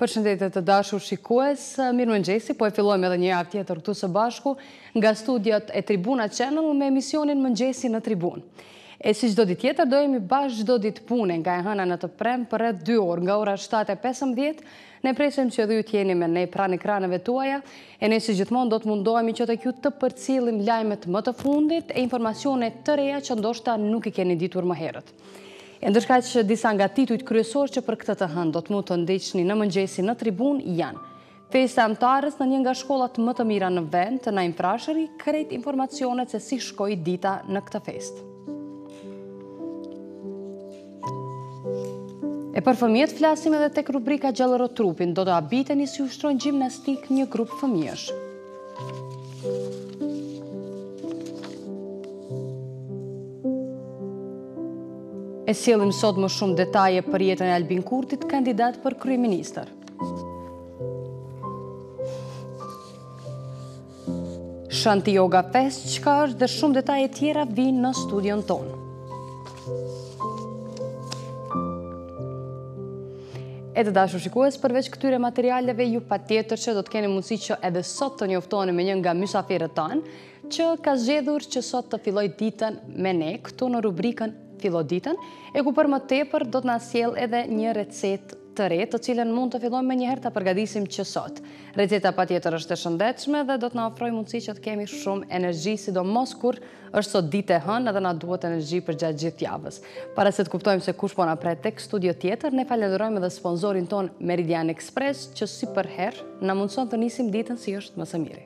Përshëndetje të dashur shikues, mirëmëngjesi, po e fillojmë edhe një javë tjetër këtu së bashku nga studiot e Tribuna Channel me emisionin Mëngjesi në Tribunë. E si çdo ditë tjetër, do jemi bashkë çdo ditë pune nga e hëna në të premte për rreth 2 orë, nga ora 7:15. Ne presim që ju të jeni me ne pranë ekraneve tuaja, e ne si gjithmonë do të mundohemi që tek ju të përcjellim lajmet më të fundit e informacione të reja që ndoshta nuk i keni ditur më herët. E ndërkaq që disa nga titujt kryesorë që për këtë të hënë do të mund të ndiqni në Mëngjesi në Tribunë janë: festa amtarës në një nga shkollat më të mira në vend, në Imprashëri, krejt informacionet se si shkoi dita në këtë festë. E për fëmijët flasim edhe tek rubrika Gjallëro trupin, do të habiteni si ushtrojnë gjimnastik një grup fëmijësh. E sjellim sot më shumë detaje për jetën e Albin Kurtit, kandidat për kryeministër. Shanti Yoga Fest, çka është dhe shumë detaje tjera vinë në studion tonë. E të dashur shikues, përveç këtyre materialeve, ju patjetër që do të keni mundësi që edhe sot të njoftoni me një nga mysafirët tanë, që ka zgjedhur që sot të filloj ditën me ne, këtu në rubrikën Fillo ditën, e ku për më tepër do të na sjell edhe një recetë të re, të cilën mund të fillojmë me njëherë ta përgatisim që sot. Receta patjetër është e shëndetshme dhe do të na ofrojë mundësi që të kemi shumë energji, sidomos kur është sot ditë e hënë dhe na duhet energji për gjatë gjithë javës. Para se të kuptojmë se kush po na pret tek studio tjetër, ne falenderojmë edhe sponsorin ton Meridian Express, që si për herë na mundson të nisim ditën si është më së miri.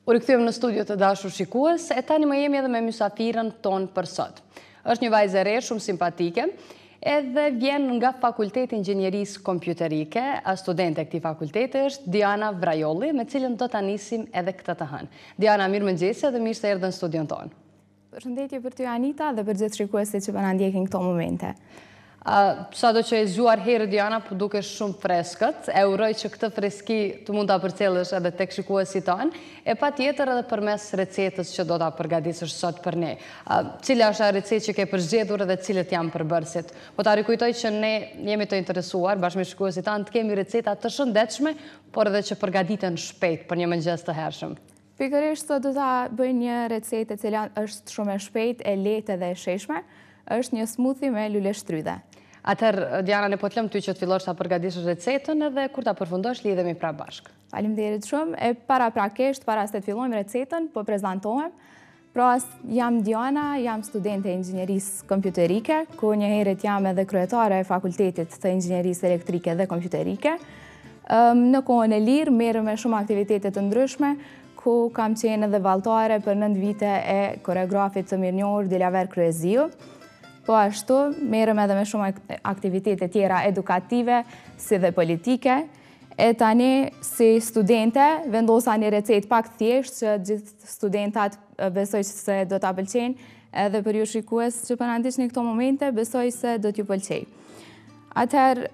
U rikthyem në studio të dashur shikues, e tani më jemi edhe me mysafirën tonë për sot. Është një vajzë e re, shumë simpatike, edhe vjen nga Fakulteti Inxhinierisë Kompjuterike, a studente e këtij fakulteti është Diana Vrajolli, me cilën do ta nisim edhe këtë të hënë. Diana, mirëmëngjesi dhe mirë se erdhe në studion tonë. Përshëndetje për ty Anita dhe për gjithë shikuesit që po na ndjekin këto momente. Sado që e zgjuar herë Diana, po duke shumë freskët, e uroj që këtë freski të mund ta përcjellësh edhe tek shikuesit tanë, e patjetër edhe përmes recetës që do ta përgatisësh sot për ne. Cila është ajo recetë që ke përzgjedhur dhe cilët janë përbërësit? Po ta rikujtoj që ne jemi të interesuar bashkë me shikuesit tanë të kemi receta të shëndetshme, por edhe që përgatiten shpejt për një mëngjes të hershëm. Pikërisht sot do ta bëj një recetë e cila është shumë e shpejtë, e lehtë dhe e shijshme. Është një smoothie me lule shtrydhe. Atëherë, Diana, ne po të lëm ty që të fillosh ta përgatish recetën edhe kur ta përfundosh lidhemi pra bashkë. Faleminderit shumë. E paraprakisht, para se të fillojmë recetën, po prezantohem. Pra, jam Diana, jam studente e inxhinierisë kompjuterike, ku një herët jam edhe kryetare e Fakultetit të Inxhinierisë Elektrike dhe Kompjuterike. Në kohën e lirë merrem me shumë aktivitete të ndryshme, ku kam qenë edhe valltare për 9 vite e koreografit të mirënjohur Dilaver Kryeziu. Po ashtu, merrem edhe me shumë aktivitete tjera edukative, si dhe politike. E tani, si studente, vendosa një recetë pak thjesht që gjithë studentat besoj se do ta pëlqejnë, edhe për ju shikues që po na ndiqni këto momente, besoj se do t'ju pëlqejë. Atëherë,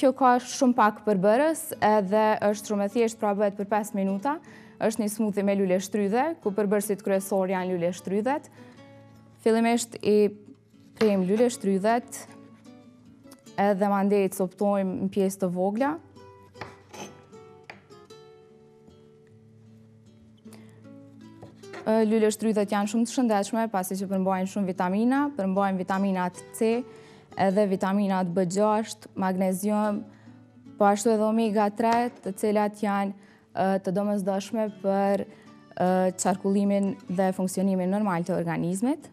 kjo ka shumë pak përbërës, edhe është shumë e thjeshtë, pra bëhet për 5 minuta. Është një smoothie me lule shtrydhe, ku përbërësit kryesor janë lule shtrydhet. Fillimisht i prejmë lule shtrydhet, edhe mandej të coptojmë në pjesë të vogla. Lule shtrydhet janë shumë të shëndetshme, pasi që përmbajnë shumë vitamina, përmbajnë vitaminat C, edhe vitaminat B6, magnezium, po ashtu edhe omega 3, të cilat janë të domosdoshme për qarkullimin dhe funksionimin normal të organizmit.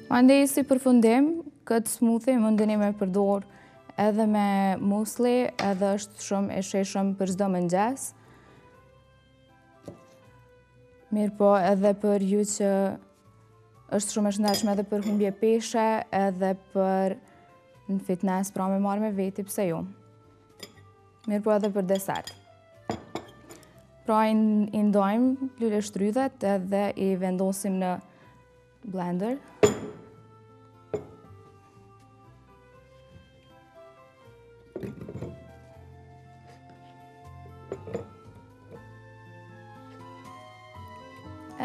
Mandej si përfundim, këtë smoothie mundeni me përdor edhe me musli, edhe është shumë e sheshëm për çdo mëngjes. Mirë po edhe për ju që është shumë e shëndetshme edhe për humbje peshe, edhe për në fitness, pra me marrë me veti, pse jo. Mirë po edhe për desert. Pra i ndojmë lule shtrydhet edhe i vendosim në blender.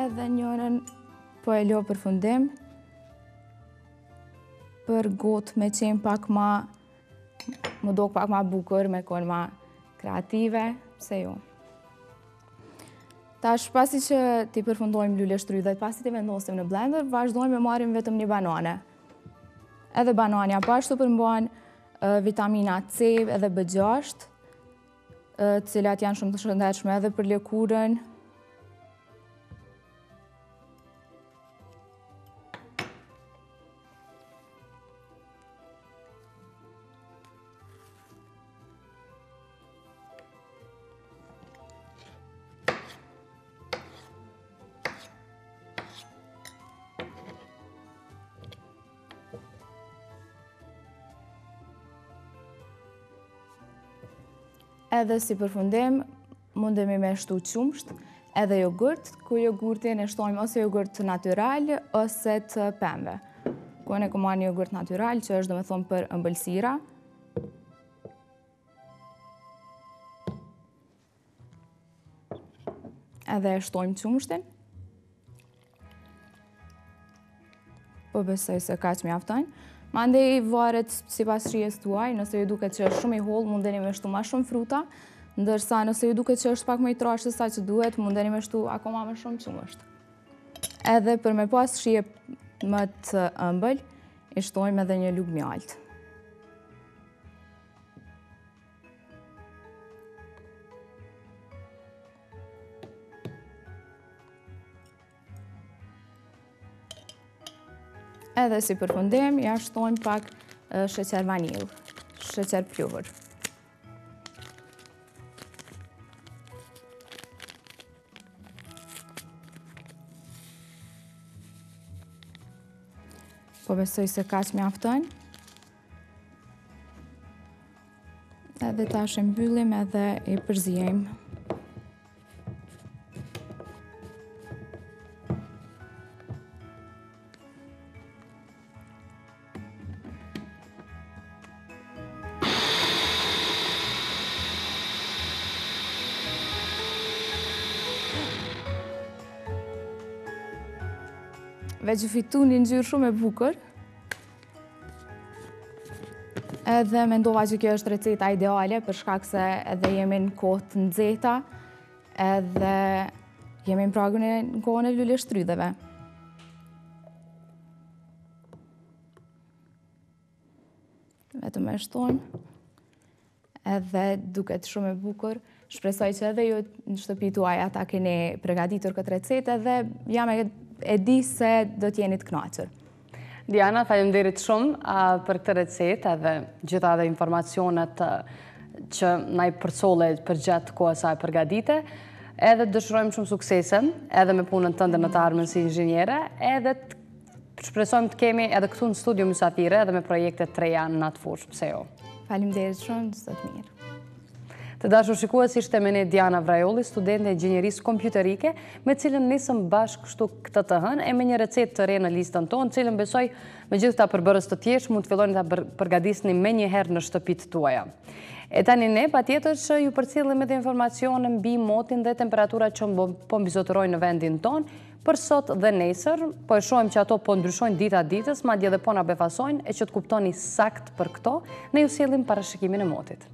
Edhe njërën po e lo përfundim për gotë me qenë pak ma, më dok pak ma bukur, me konë ma kreative, pse jo. Tash, pasi që ti përfundojmë lule shtrydhet, pasi ti vendosim në blender, vazhdojmë me marrim vetëm një banane. Edhe banania pashtu përmban vitamina C edhe B6, cilat janë shumë të shëndetshme edhe për lëkurën. Edhe si përfundim, mundemi me shtu qumsht edhe jogurt, ku jogurtin e shtojmë ose jogurt natyral ose të pembe. Ku ne marrë një jogurt natyral, që është domethënë për ëmbëlsira. Edhe e shtojmë qumshtin. Po besoj se kaq mjafton. Mandej varet sipas shijes tuaj, nëse ju duket që është shumë i hollë, mundeni me shtu ma shumë fruta, ndërsa nëse ju duket që është pak më i trashë se sa që duhet, mundeni me shtu akoma më shumë qumësht. Edhe për me pas shije më të ëmbël, i shtojmë edhe një lugë mjaltë. Edhe si përfundim, ja shtojmë pak sheqer vanilë, sheqer pluhur. Po besoj se kaq mjafton. Edhe tash e mbyllim edhe i përzijejmë. Veç u fitu një ngjyrë shumë e bukur. Edhe mendova që kjo është receta ideale për shkak se edhe jemi në kohë të nxehta, edhe jemi në pragun e në kohën e lule shtrydheve. Vetëm e shtojmë. Edhe duket shumë e bukur. Shpresoj që edhe ju në shtëpi tuaj ata keni përgatitur këtë recetë dhe jam e di se do t'jeni të kënaqur. Diana, faleminderit shumë për këtë recetë edhe gjitha dhe informacionet që na i përcolle për gjatë kohës saj përgatite. Edhe dëshirojmë shumë suksese edhe me punën tënde në të ardhmen si inxhiniere, edhe shpresojmë të kemi edhe këtu në studio mysafire edhe me projekte të reja në atë fushë, pse jo. Faleminderit shumë, çdo të mirë. Të dashur shikues, ishte me ne Diana Vrajolli, studente e inxhinierisë kompjuterike, me cilën nisëm bashkë kështu këtë të hënë e me një recetë të re në listën tonë, cilën besoj me gjithë ta përbërës të tjerë mund të filloni ta përgatisni me një herë në shtëpitë tuaja. E tani ne patjetër që ju përcjellim edhe informacione mbi motin dhe temperaturat që po mbizotërojnë në vendin tonë, për sot dhe nesër, po e shohim që ato po ndryshojnë dita ditës, madje edhe po na befasojnë, e që të kuptoni sakt për këto, ne ju sjellim parashikimin e motit.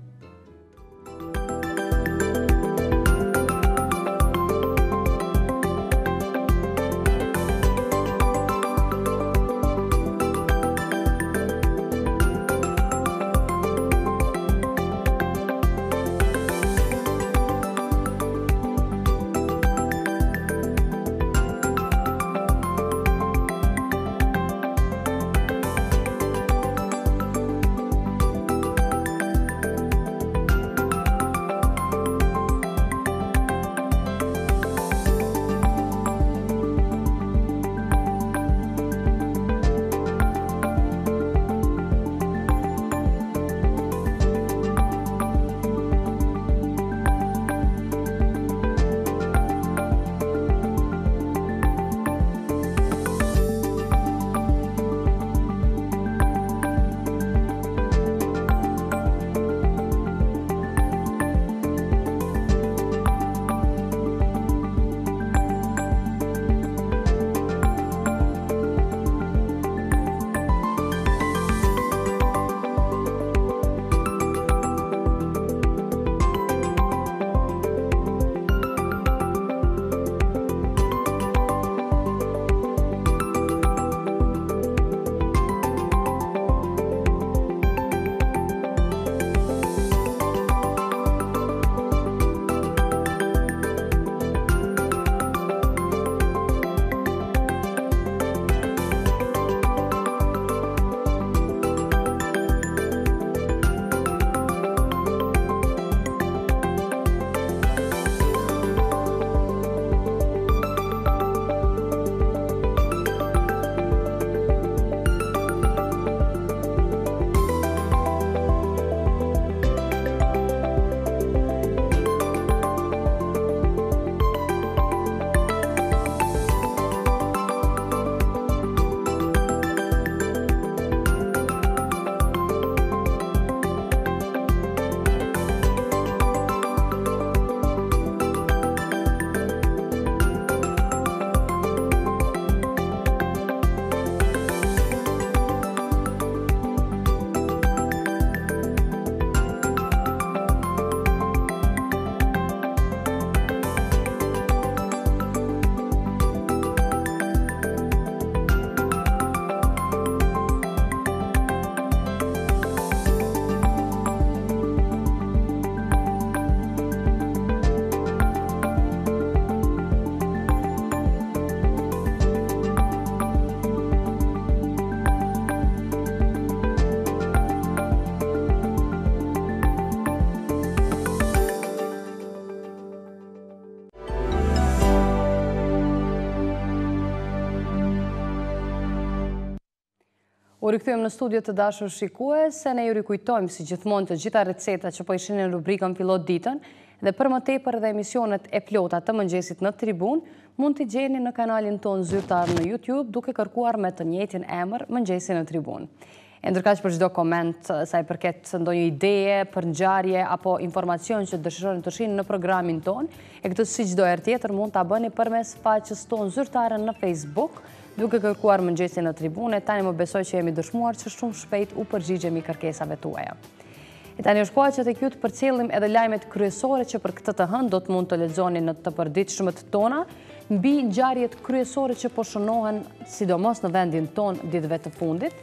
U rikthyem në studio të dashur shikues, se ne ju rikujtojmë si gjithmonë të gjitha recetat që po ishin në rubrikën Fillot ditën, dhe për më tepër dhe emisionet e plota të mëngjesit në Tribunë, mund t'i gjeni në kanalin ton zyrtar në YouTube duke kërkuar me të njëjtin emër Mëngjesi në Tribunë. E ndërkaq për çdo koment sa i përket ndonjë ideje, për ngjarje apo informacion që dëshironi të shihni në programin ton, e këtë si çdo herë tjetër mund ta bëni përmes faqes tonë zyrtare në Facebook, duke kërkuar Mëngjesi në Tribunë. Tani më besoj që jemi dëshmuar që shumë shpejt u përgjigjemi kërkesave tuaja. E tani është koha që të ju të përcjellim edhe lajmet kryesore që për këtë të hënë do të mund të lexoni në të përditshmët tona, mbi ngjarjet kryesore që po shënohen sidomos në vendin ton ditëve të fundit.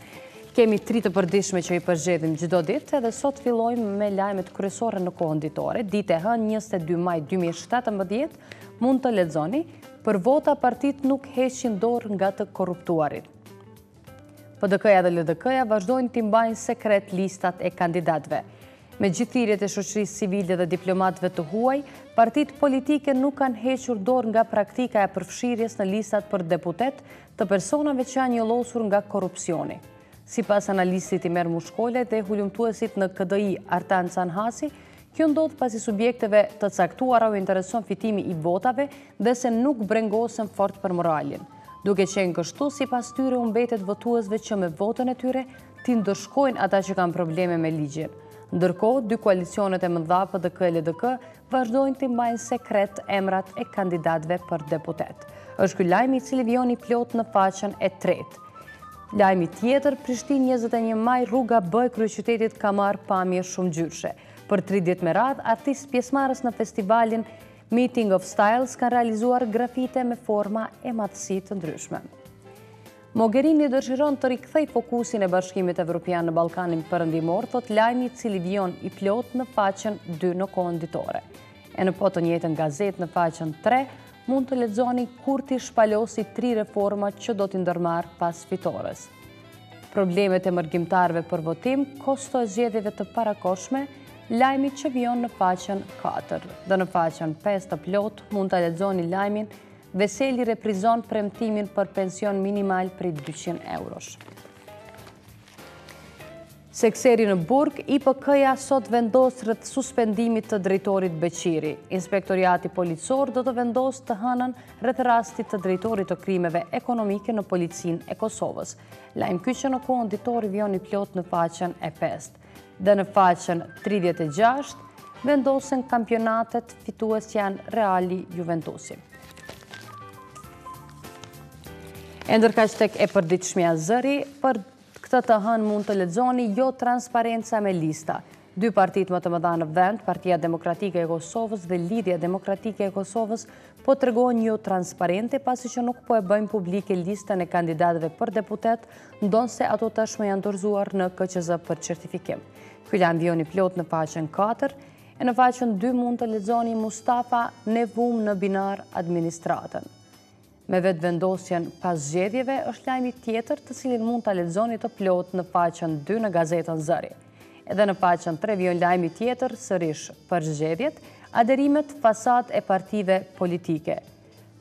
Kemi 3 të përditshme që i përzgjedhim çdo ditë, edhe sot fillojmë me lajmet kryesore në kohën ditore. Ditë e hënë 22 maj 2017 mund të lexoni: për vota partitë nuk heqin dorë nga të korruptuarit. PDK-ja dhe LDK-ja vazhdojnë t'i mbajnë sekret listat e kandidatëve. Me gjithë thirrjet e shoqërisë civile dhe diplomatëve të huaj, partitë politike nuk kanë hequr dorë nga praktika e përfshirjes në listat për deputet të personave që janë njollosur nga korrupsioni. Sipas analistit i Merr Mushkole dhe hulumtuesit në KDI Artan Canhasi, kjo ndodh pasi subjekteve të caktuara u intereson fitimi i votave dhe se nuk brengosen fort për moralin. Duke qenë kështu, sipas tyre u mbetet votuesve që me votën e tyre t'i ndëshkojnë ata që kanë probleme me ligjin. Ndërkohë, 2 koalicionet e mëdha PDK e LDK vazhdojnë t'i mbajnë sekret emrat e kandidatëve për deputet. Është ky lajm i cili vjen i plot në faqen e 3. Lajmi tjetër, Prishtinë 21 maj rruga B e kryeqytetit ka marrë pamje shumë ngjyrshe. Për 30 me radhë, artistë pjesëmarrës në festivalin Meeting of Styles kanë realizuar grafite me forma e madhësi të ndryshme. Mogherini dëshiron të rikthejë fokusin e Bashkimit Evropian në Ballkanin Perëndimor, thot lajmi i cili vjen i plot në faqen 2 në kohën ditore. E në po të njëjtën gazetë në faqen 3 mund të lexoni Kurti shpalosi 3 reforma që do t'i ndërmarrë pas fitores. Problemet e mërgjimtarëve për votim, kosto e zgjedhjeve të parakoshme, lajmi që vjen në faqen 4. Dhe në faqen 5 të plot mund të lexoni lajmin Veseli reprizon premtimin për pension minimal prej 200 eurosh. Sekseri në Burg, IPK-ja sot vendos rreth suspendimit të drejtorit Beqiri. Inspektoriati policor do të vendos të hënën rreth rastit të drejtorit të krimeve ekonomike në Policinë e Kosovës. Lajm ky që në kohën ditore vjen i plot në faqen e 5. Dhe në faqen 36 vendosen kampionatet, fitues janë Reali Juventusi. E ndërkaq tek e përditshmja zëri, për këtë të hënë mund të lexoni jo transparenca me lista. 2 partitë më të mëdha në vend, Partia Demokratike e Kosovës dhe Lidhja Demokratike e Kosovës, po tregojnë jo transparente pasi që nuk po e bëjnë publike listën e kandidatëve për deputet, ndonse ato tashmë janë dorëzuar në KQZ për certifikim. Ky lajm vjen i plot në faqen 4, e në faqen 2 mund të lexoni Mustafa nevum në binar administratën. Me vetë vendosjen pas zgjedhjeve është lajmi tjetër të cilin mund të lexoni të plot në faqen 2 në gazetën Zëri. Edhe në faqen 3 vjen lajmi tjetër sërish për zgjedhjet, aderimet fasad e partive politike.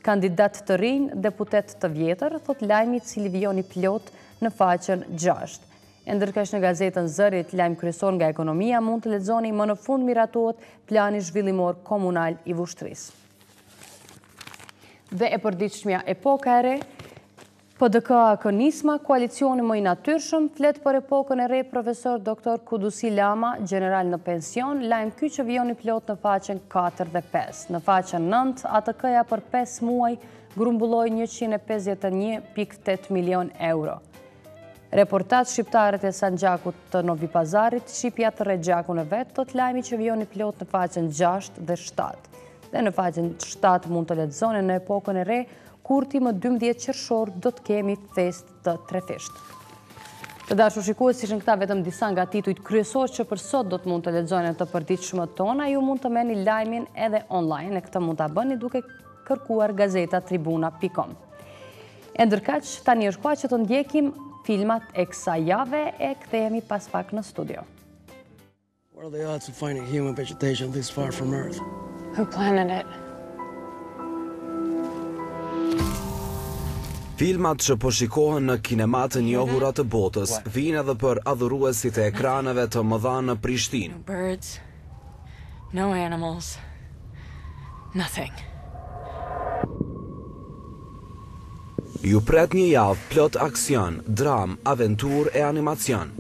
Kandidat të rinj, deputet të vjetër, thot lajmi i cili vjen i plot në faqen 6. E ndërkësh në gazetën Zëri, lajm kryesor nga ekonomia, mund të lexoni më në fund miratohet plani zhvillimor komunal i Vushtrisë. Dhe e përditshmja epoka e re, PDK Nisma, koalicioni më i natyrshëm, flet për epokën e re profesor Dr. Kudusi Lama, general në pension, lajm ky që vjen i plot në faqen 4 dhe 5. Në faqen 9, ATK-ja për 5 muaj grumbulloi 151.8 milion euro. Reportat shqiptarët e Sanxhakut të Novi Pazarit, shqipja të rregjakun e vet, thot lajmi që vjen i plot në faqen 6 dhe 7. Dhe në faqen 7 mund të lexoni në epokën e re, kurti më 12 qershor do të kemi fest të trefisht. Të dashur shikues, ishin këta vetëm disa nga titujt kryesor që për sot do të mund të lexoni në të përditshmët tona, ju mund të merrni lajmin edhe online, e këtë mund ta bëni duke kërkuar gazeta tribuna.com. E ndërkaq, tani është koha që të ndjekim filmat e kësaj jave e kthehemi pas pak në studio. What are the odds of finding human vegetation this far from Earth? Who planted it? Filmat që po shikohen në kinemat të njohura të botës vijnë edhe për adhuruesit e ekraneve të mëdha në Prishtinë. No birds, no animals, nothing. Ju pret një javë plot aksion, dram, aventur e animacion.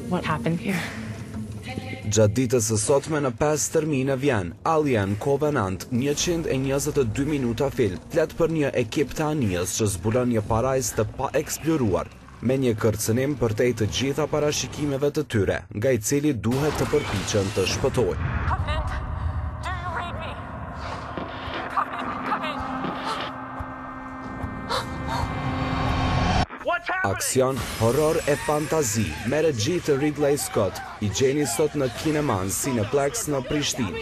What happened here? Gjatë ditës së sotme në 5 termine vjen Alien Covenant, 122 minuta film, flet për një ekip të anijës që zbulon një parajsë të pa eksploruar, me një kërcënim përtej të gjitha parashikimeve të tyre, nga i cili duhet të përpiqen të shpëtojë. Aksion, horror e fantazi, me regji të Ridley Scott, i gjeni sot në Kineman Cineplex në Prishtinë.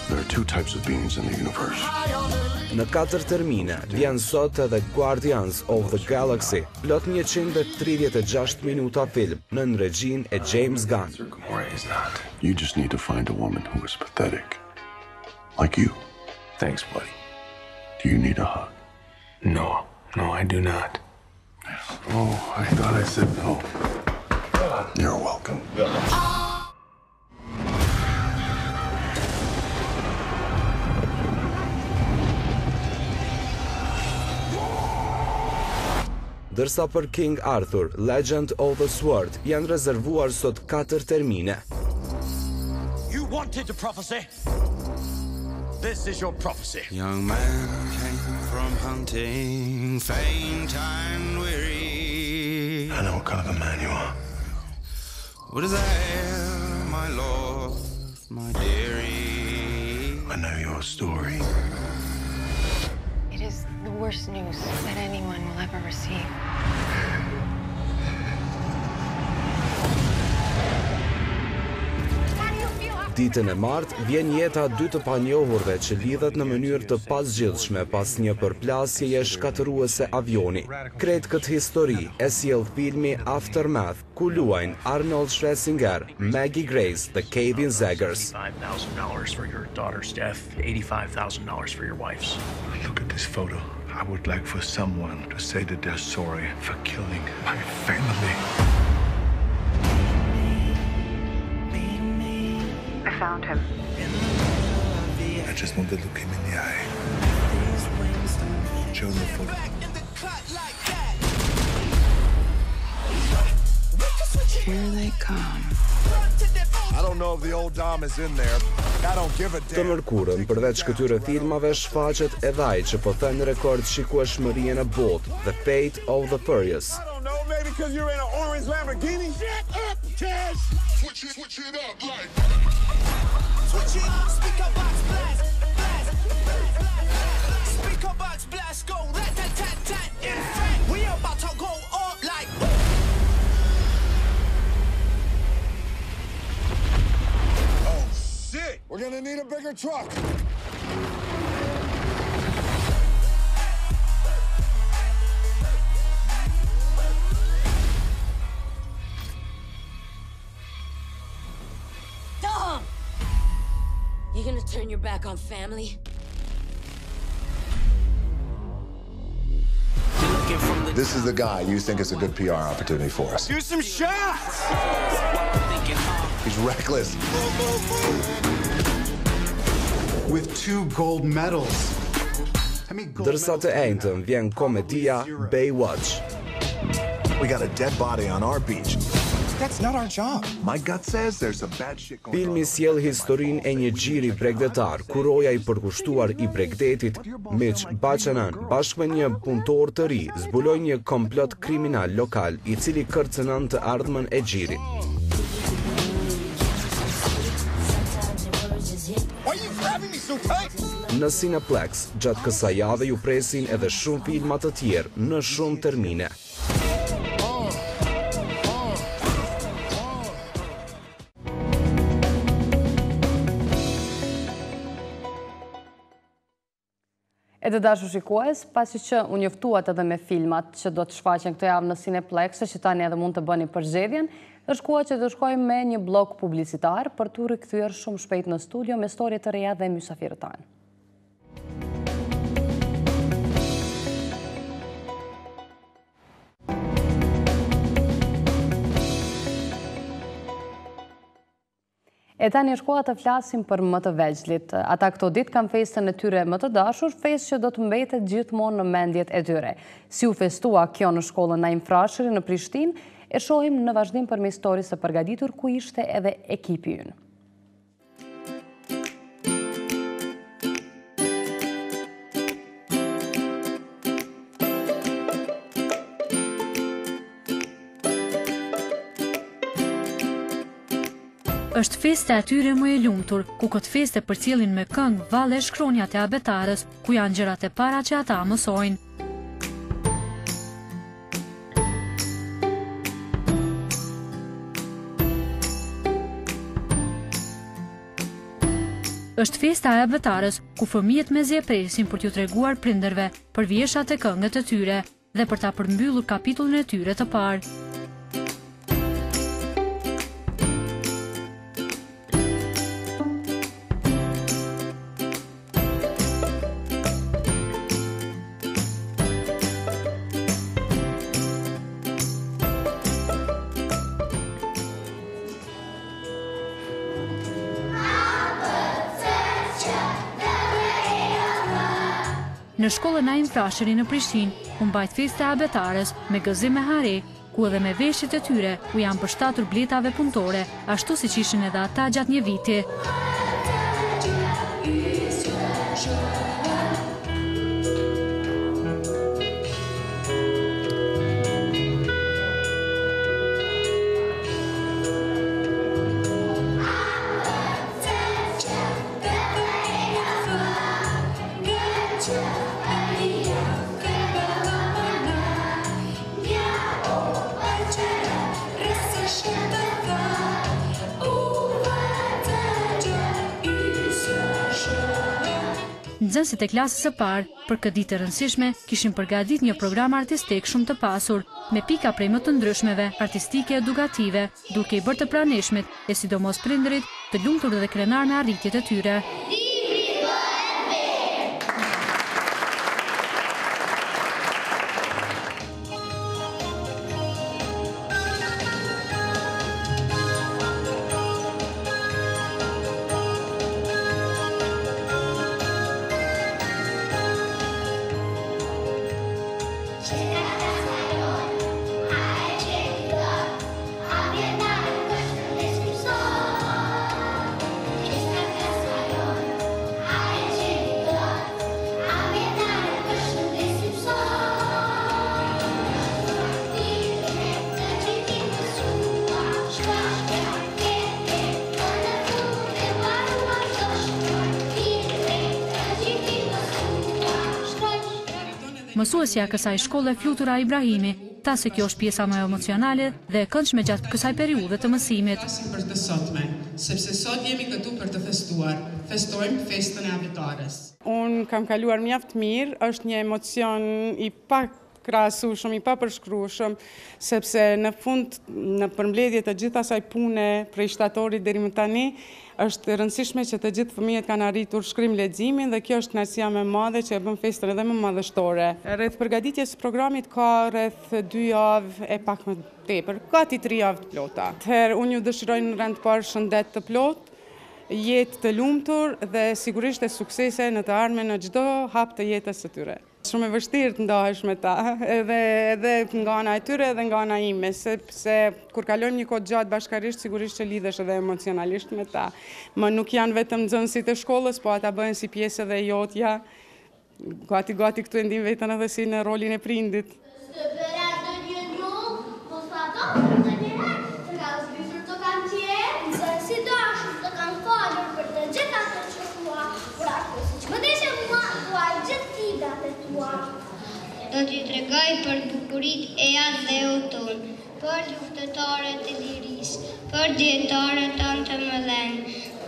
There are two types of beings in the universe. Në 4 termine, vjen sot edhe Guardians of the Galaxy, plot 136 minuta film, në regjin e James Gunn. You just need to find a woman who is pathetic. Like you. Thanks, buddy. Do you need a hug? No, I do not. Oh, I thought I said no. You're welcome. Dërsa për King Arthur, Legend of the Sword, janë rezervuar sot 4 termine. You wanted the prophecy. This is your prophecy. Young man came from hunting, faint and weary. I know what kind of a man you are. What is there, my lord, my dearie? I know your story. It is the worst news that anyone will ever receive. Ditën e martë vjen jeta 2 të panjohurve që lidhet në mënyrë të pasgjithshme pas një përplasjeje shkatëruese avioni. Krejt këtë histori e sjell filmi Aftermath, ku luajnë Arnold Schwarzenegger, Maggie Grace dhe Kevin Zegers. $85,000 for your daughter's death, $85,000 for your wife's. Look at this photo. I would like for someone to say that they're sorry for killing my family. I found him. I just want to look him in the eye. Show him the photo. Here they come. I don't know if the old dame is in there. I don't give a Të damn. mërkurën, përveç këtyre filmave, shfaqet edhe ai që po thënë rekord shikueshmërie në botë, The Fate of the Furious. I don't know, maybe because you're in an orange Lamborghini. Shut up, Cash. Switch it up, like. Switch it up, speaker box blast, blast, blast. Speaker box blast, go rat-tat-tat-tat. In fact, we about to go up like. Oh shit! We're gonna need a bigger truck. Dom! You gonna turn your back on family? This is the guy you think is a good PR opportunity for us. Do some shots! He's reckless. With 2 gold medals. Dërsa të enjtën vjen komedia Baywatch. We got a dead body on our beach. That's not our job. My gut says there's some bad shit going on. Filmi sjell historinë e një xhiri bregdetar, ku roja i përkushtuar i bregdetit, Mitch Buchanan, bashkë me një punëtor të ri, zbuloi një komplot kriminal lokal, i cili kërcënon të ardhmen e xhirit. Why you grabbing me so tight? Në Cineplex, gjatë kësaj jave ju presin edhe shumë filma të tjerë në shumë termine. E të dashur shikues, pasi që u njoftuat edhe me filmat që do të shfaqen këtë javë në Cineplex, që tani edhe mund të bëni përzgjedhjen, është koha që të shkojmë me një blog publicitar për të rikthyer shumë shpejt në studio me histori të reja dhe mysafirët tanë. E tani është koha të flasim për më të vegjlit. Ata këto ditë kanë festën e tyre më të dashur, festë që do të mbetet gjithmonë në mendjet e tyre. Si u festua kjo në shkollën Naim Frashëri në Prishtinë, e shohim në vazhdim për historisë së përgatitur ku ishte edhe ekipi ynë. Është festa e tyre më e lumtur, ku këtë feste përcjellin me këngë, valle, shkronjat e abetarës, ku janë gjërat e para që ata mësojnë. Është festa e abetarës, ku fëmijët me zi e presin për t'ju treguar prindërve për vjeshat e këngët e tyre dhe për ta përmbyllur kapitullin e tyre të parë. Në shkollën Naim Frashëri në Prishtinë, u mbajt festa e abetarës me gëzim e hare, ku edhe me veshjet e tyre u janë përshtatur bletave punëtore, ashtu siç ishin edhe ata gjatë një viti. Nxënësit e klasës së parë, për këtë ditë të rëndësishme, kishin përgatitur një program artistik shumë të pasur, me pika prej më të ndryshmeve, artistike, edukative, duke i bërë të pranishmit, e sidomos prindërit, të lumtur dhe krenar me arritjet e tyre. Mësuesja kësaj shkolle Flutura Ibrahimi tha se kjo është pjesa më emocionale dhe e këndshme gjatë kësaj periudhe të mësimit. Për të sotme, sepse sot jemi këtu për të festuar. Festojmë festën e abetarës. Unë kam kaluar mjaft mirë, është një emocion i krahasueshëm, i papërshkrueshëm, sepse në fund, në përmbledhje të gjithë asaj pune prej shtatorit deri më tani, është e rëndësishme që të gjithë fëmijët kanë arritur shkrim leximin dhe kjo është kënaqësia më e madhe që e bën festën edhe më madhështore. Rreth përgatitjes së programit ka rreth 2 javë e pak më tepër, gati 3 javë të plota. Atëherë unë ju dëshiroj në rend të parë shëndet të plotë, jetë të lumtur dhe sigurisht e suksese në të ardhmen në çdo hap të jetës së tyre. Shumë e vështirë të ndahesh me ta, edhe nga ana e tyre edhe nga ana ime, sepse kur kalojmë një kohë gjatë bashkarisht, sigurisht që lidhesh edhe emocionalisht me ta. Më nuk janë vetëm nxënësit e shkollës, po ata bëhen si pjesë edhe jotja. Gati këtu e ndim veten edhe si në rolin e prindit. Do t'i tregoj për bukurit e atë dhe oton, për luftetarët e lirisë, për djetarët tanë të mëdhenj,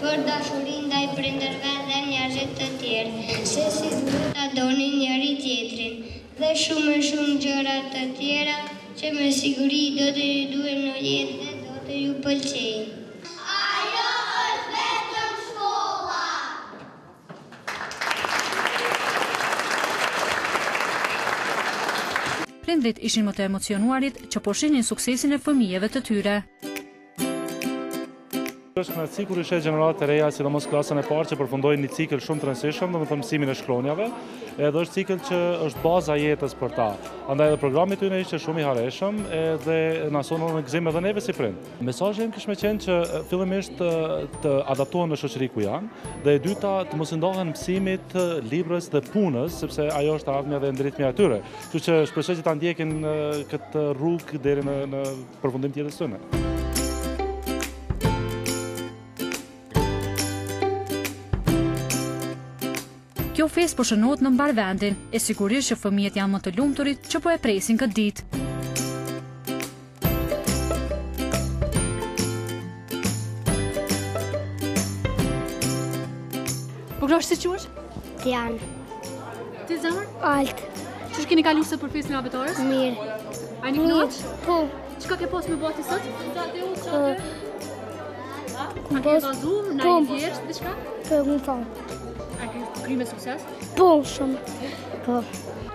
për dashurin ndaj prindërve dhe njerëzit të tjerë, se si duhet ta doni njëri tjetrin, dhe shumë gjëra të tjera që me siguri do të ju duhen në jetë dhe do të ju pëlqejnë. Ajo është vetëm shkolla. Prindrit ishin më të emocionuarit që po shihnin suksesin e fëmijëve të tyre. Është kënaqësi kur i sheh gjeneratat e reja, sidomos klasën e parë që përfundojnë një cikël shumë të rëndësishëm, domethënë mësimin e shkronjave, edhe është cikël që është baza e jetës për ta. Andaj edhe programi tyne ishte shumë i hareshëm edhe na sonon në gëzim edhe neve si prind. Mesazhi im kishte qenë që fillimisht të adaptohen në shoqëri ku janë, dhe e dyta të mos i ndahen mësimit, librës dhe punës, sepse ajo është ardhmja dhe ndritmja e tyre. Kështu që shpresoj që ta ndjekin këtë rrugë deri në përfundim të jetës tyne. Kjo festë po shënohet në mbar vendin, e sigurisht që fëmijët janë më të lumturit që po e presin këtë ditë. Po grosh si quhesh? Tian. Ti zemër? Alt. Ç'është keni kaluar sot për festën e avëtores? Mirë. A një kënaq? Po. Çka ke pas me bati sot? A ke bazuar në një vjerë diçka? Po, më fal. A ke kry me sukses? Po, shumë. Po.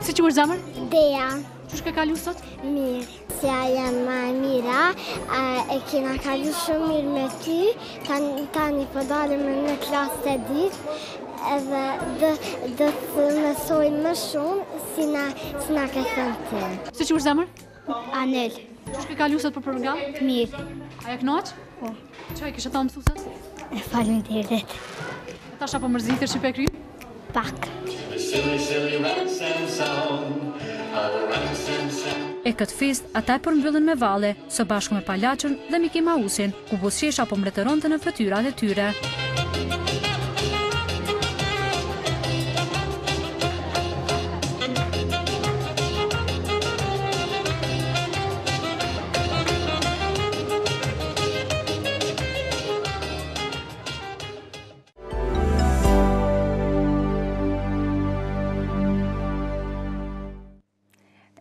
Si quhesh zemër? Dea. Ç'është ke kaluar sot? Mirë. Se aja më mira, e kena kalu shumë mirë me ty, tani po dalim në klasë të ditë, edhe dhe të mësoj më shumë si na ke thënë ty. Si quhesh zemër? Anel. Ç'është ke kaluar sot për program? Mirë. A je kënaq? Po. Çfarë kishe thënë mësueses? Faleminderit. Tash apo mërzitesh që pe kry? Pak. E këtë fest, ata e përmbyllën me valle, së bashku me Palaçën dhe Miki Mausin, ku buzëqesha po mbretëronte në fytyrat e tyre.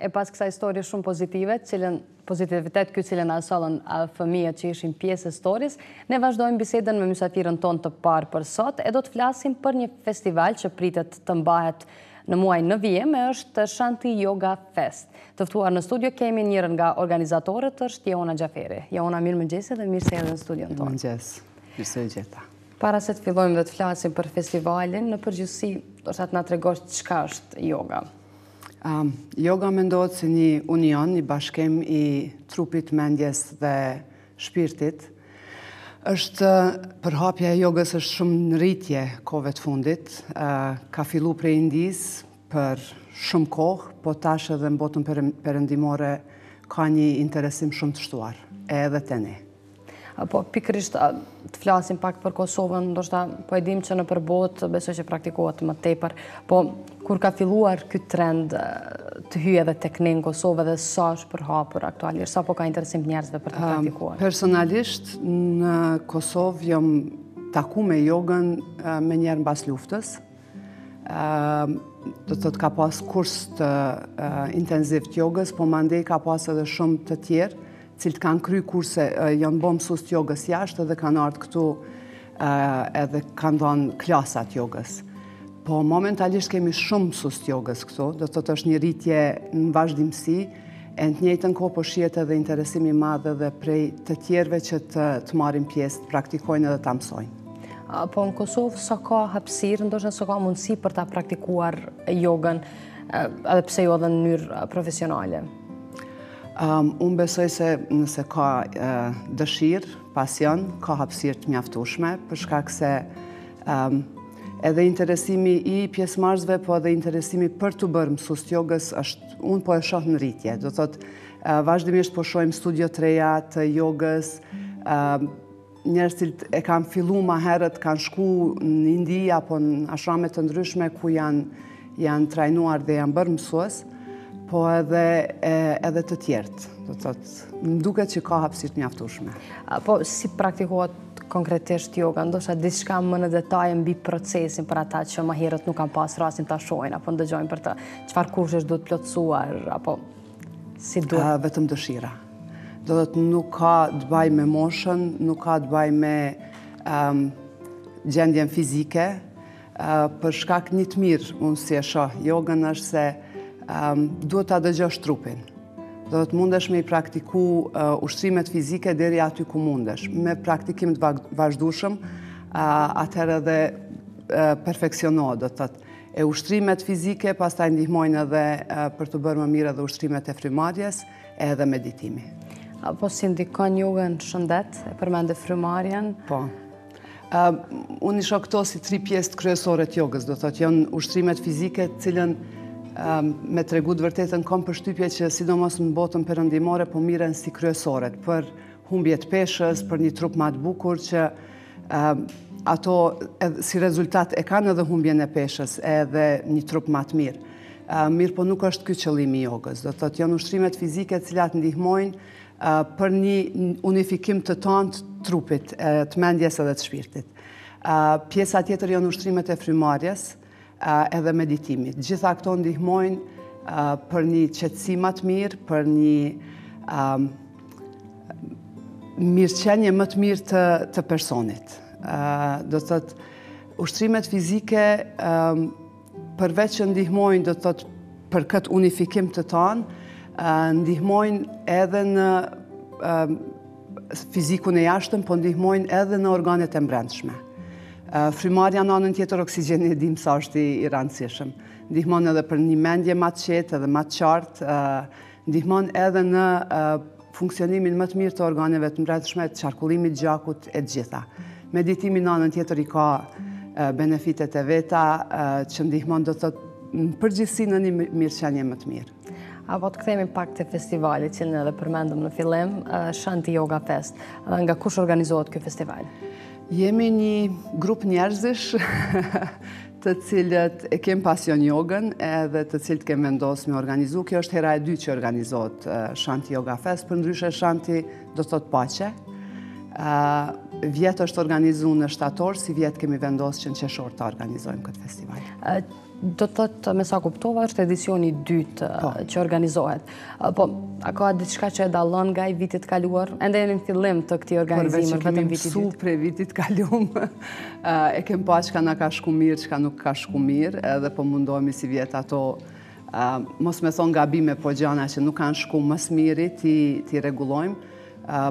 E pas kësa histori shumë pozitive, pozitivitet këtë cilën asolën fëmijët që ishin pjesë e storis, ne vazhdojmë bisedën me mysafirën ton të parë për sot, e do të flasim për një festival që pritet të mbahet në muaj në vijem, e është Shanti Yoga Fest. Të ftuar në studio kemi njërën nga organizatorët është Jona Gjaferi. Jona, mirë mëngjesi dhe mirë se edhe në studion tonë. Mëngjes, mirë se gjeta. Para se të fillojmë dhe të flasim për festivalin, në përgjithësi, do të na tregosh çka është yoga. Yoga mendohet si një union, një bashkim i trupit, mendjes dhe shpirtit. Përhapja e jogës është shumë në rritje kohëve të fundit. Ka fillu prej Indis për shumë kohë, po tash edhe në botën perëndimore ka një interesim shumë të shtuar, edhe te ne. Po pikërisht të flasim pak për Kosovën, ndoshta po e dim që në përbot besoj që praktikohet më tepër, po kur ka filluar ky trend të hyjë edhe tek ne në Kosovë dhe sa është përhapur aktualisht, sa po ka interesim njerëzve për të praktikuar? Personalisht në Kosovë jam taku me jogën me njerë mbas luftës. Do të ka pas kurs të intenziv të jogës, po mandej ka pas edhe shumë të tjerë, cilët kanë kry kurse, janë bo mësus të jogës jashtë edhe kanë ardhë këtu edhe kanë dhënë klasat jogës. Po momentalisht kemi shumë mësus të jogës këtu, do të është një rritje në vazhdimësi, e në të njëjtën kohë po shihet edhe interesimi madh edhe prej të tjerëve që të marrin pjesë, të praktikojnë edhe ta mësojnë. Po në Kosovë sa ka hapësirë, ndoshta sa ka mundësi për ta praktikuar jogën, edhe pse jo edhe në mënyrë profesionale? Unë besoj se nëse ka dëshirë, pasion, ka hapësirë të mjaftueshme, për shkak se edhe interesimi i pjesëmarrësve, po edhe interesimi për të bërë mësues të jogës unë po e shoh në rritje. Do thotë vazhdimisht po shohim studio të reja të jogës, njerëz që e kanë filluar më herët, kanë shku në Indi apo në ashrame të ndryshme ku janë trajnuar dhe janë bërë mësues, po edhe të tjertë. Do thotë, më duket që ka hapësirë të mjaftueshme. Po si praktikohet konkretisht yoga, ndoshta diçka më në detaj mbi procesin për ata që më herët nuk kanë pas rastin ta shohin apo ndëgjojnë për të. Çfarë kushtesh duhet plotësuar apo si duhet? Vetëm dëshira. Do të nuk ka të bëjë me moshën, nuk ka të bëjë me gjendjen fizike, për shkak një të mirë, unë si e shoh, jogën është se duhet ta dëgjosh trupin. Do të mundesh me i praktiku ushtrimet fizike deri aty ku mundesh. Me praktikim të vazhdueshëm, atëherë edhe perfeksionohet, do të thotë. E ushtrimet fizike pastaj ndihmojnë edhe për të bërë më mirë edhe ushtrimet e frymarrjes edhe meditimi. Apo si ndikon yoga në shëndet, e përmende frymarrjen? Po. Unë i shoh këto si 3 pjesë kryesore të jogës, do të thotë janë ushtrimet fizike, të cilën me tregu të vërtetën kam përshtypje që sidomos në botën perëndimore po miren si kryesoret për humbje të peshës, për një trup më të bukur që ato si rezultat e kanë edhe humbjen e peshës edhe një trup më të mirë. Mirë po nuk është ky qëllimi i jogës. Do të thotë janë ushtrimet fizike të cilat ndihmojnë për një unifikim të tonë të trupit, të mendjes edhe të shpirtit. Pjesa tjetër janë ushtrimet e frymarrjes edhe meditimit. Gjitha këto ndihmojnë për një qetësim më të mirë, për një mirëqenie më të mirë të personit. Do të thotë, ushtrimet fizike përveç që ndihmojnë, do të thotë, për këtë unifikim të tonë, ndihmojnë edhe në fizikun e jashtëm, po ndihmojnë edhe në organet e mbrendshme. Frymarrja në anën tjetër, oksigjeni e dim sa është i rëndësishëm. Ndihmon edhe për një mendje më të qetë edhe më të qartë, ndihmon edhe në funksionimin më të mirë të organeve të mbrendshme, të qarkullimit të gjakut e të gjitha. Meditimi në anën tjetër i ka benefitet e veta që ndihmon, do të thotë, në përgjithësi në një mirëqenie më të mirë. Apo të kthehemi pak te festivali, cilin edhe përmendëm në fillim, Shanti Yoga Fest. Nga kush organizohet ky festival? Jemi një grup njerëzish të cilët e kem pasion jogën edhe të cilët kem vendosur me organizu. Kjo është hera e dytë që organizohet Shanti Yoga Fest, përndryshe Shanti do të thotë paqe. Vjet është organizuar në shtator, si vjet kemi vendosur që në qershor të organizojmë këtë festival. Do të thotë, me sa kuptova, është edicioni i dytë që organizohet. Po, a ka diçka që e dallon nga i vitit kaluar? Ende jeni në fillim të këtij organizimi, vetëm viti i dytë. Prej vitit kaluar, e kem pa çka na ka shku mirë, çka nuk ka shku mirë, edhe po mundohemi si vjet ato mos me thonë gabime, po gjana që nuk kanë shku më së miri ti rregullojmë.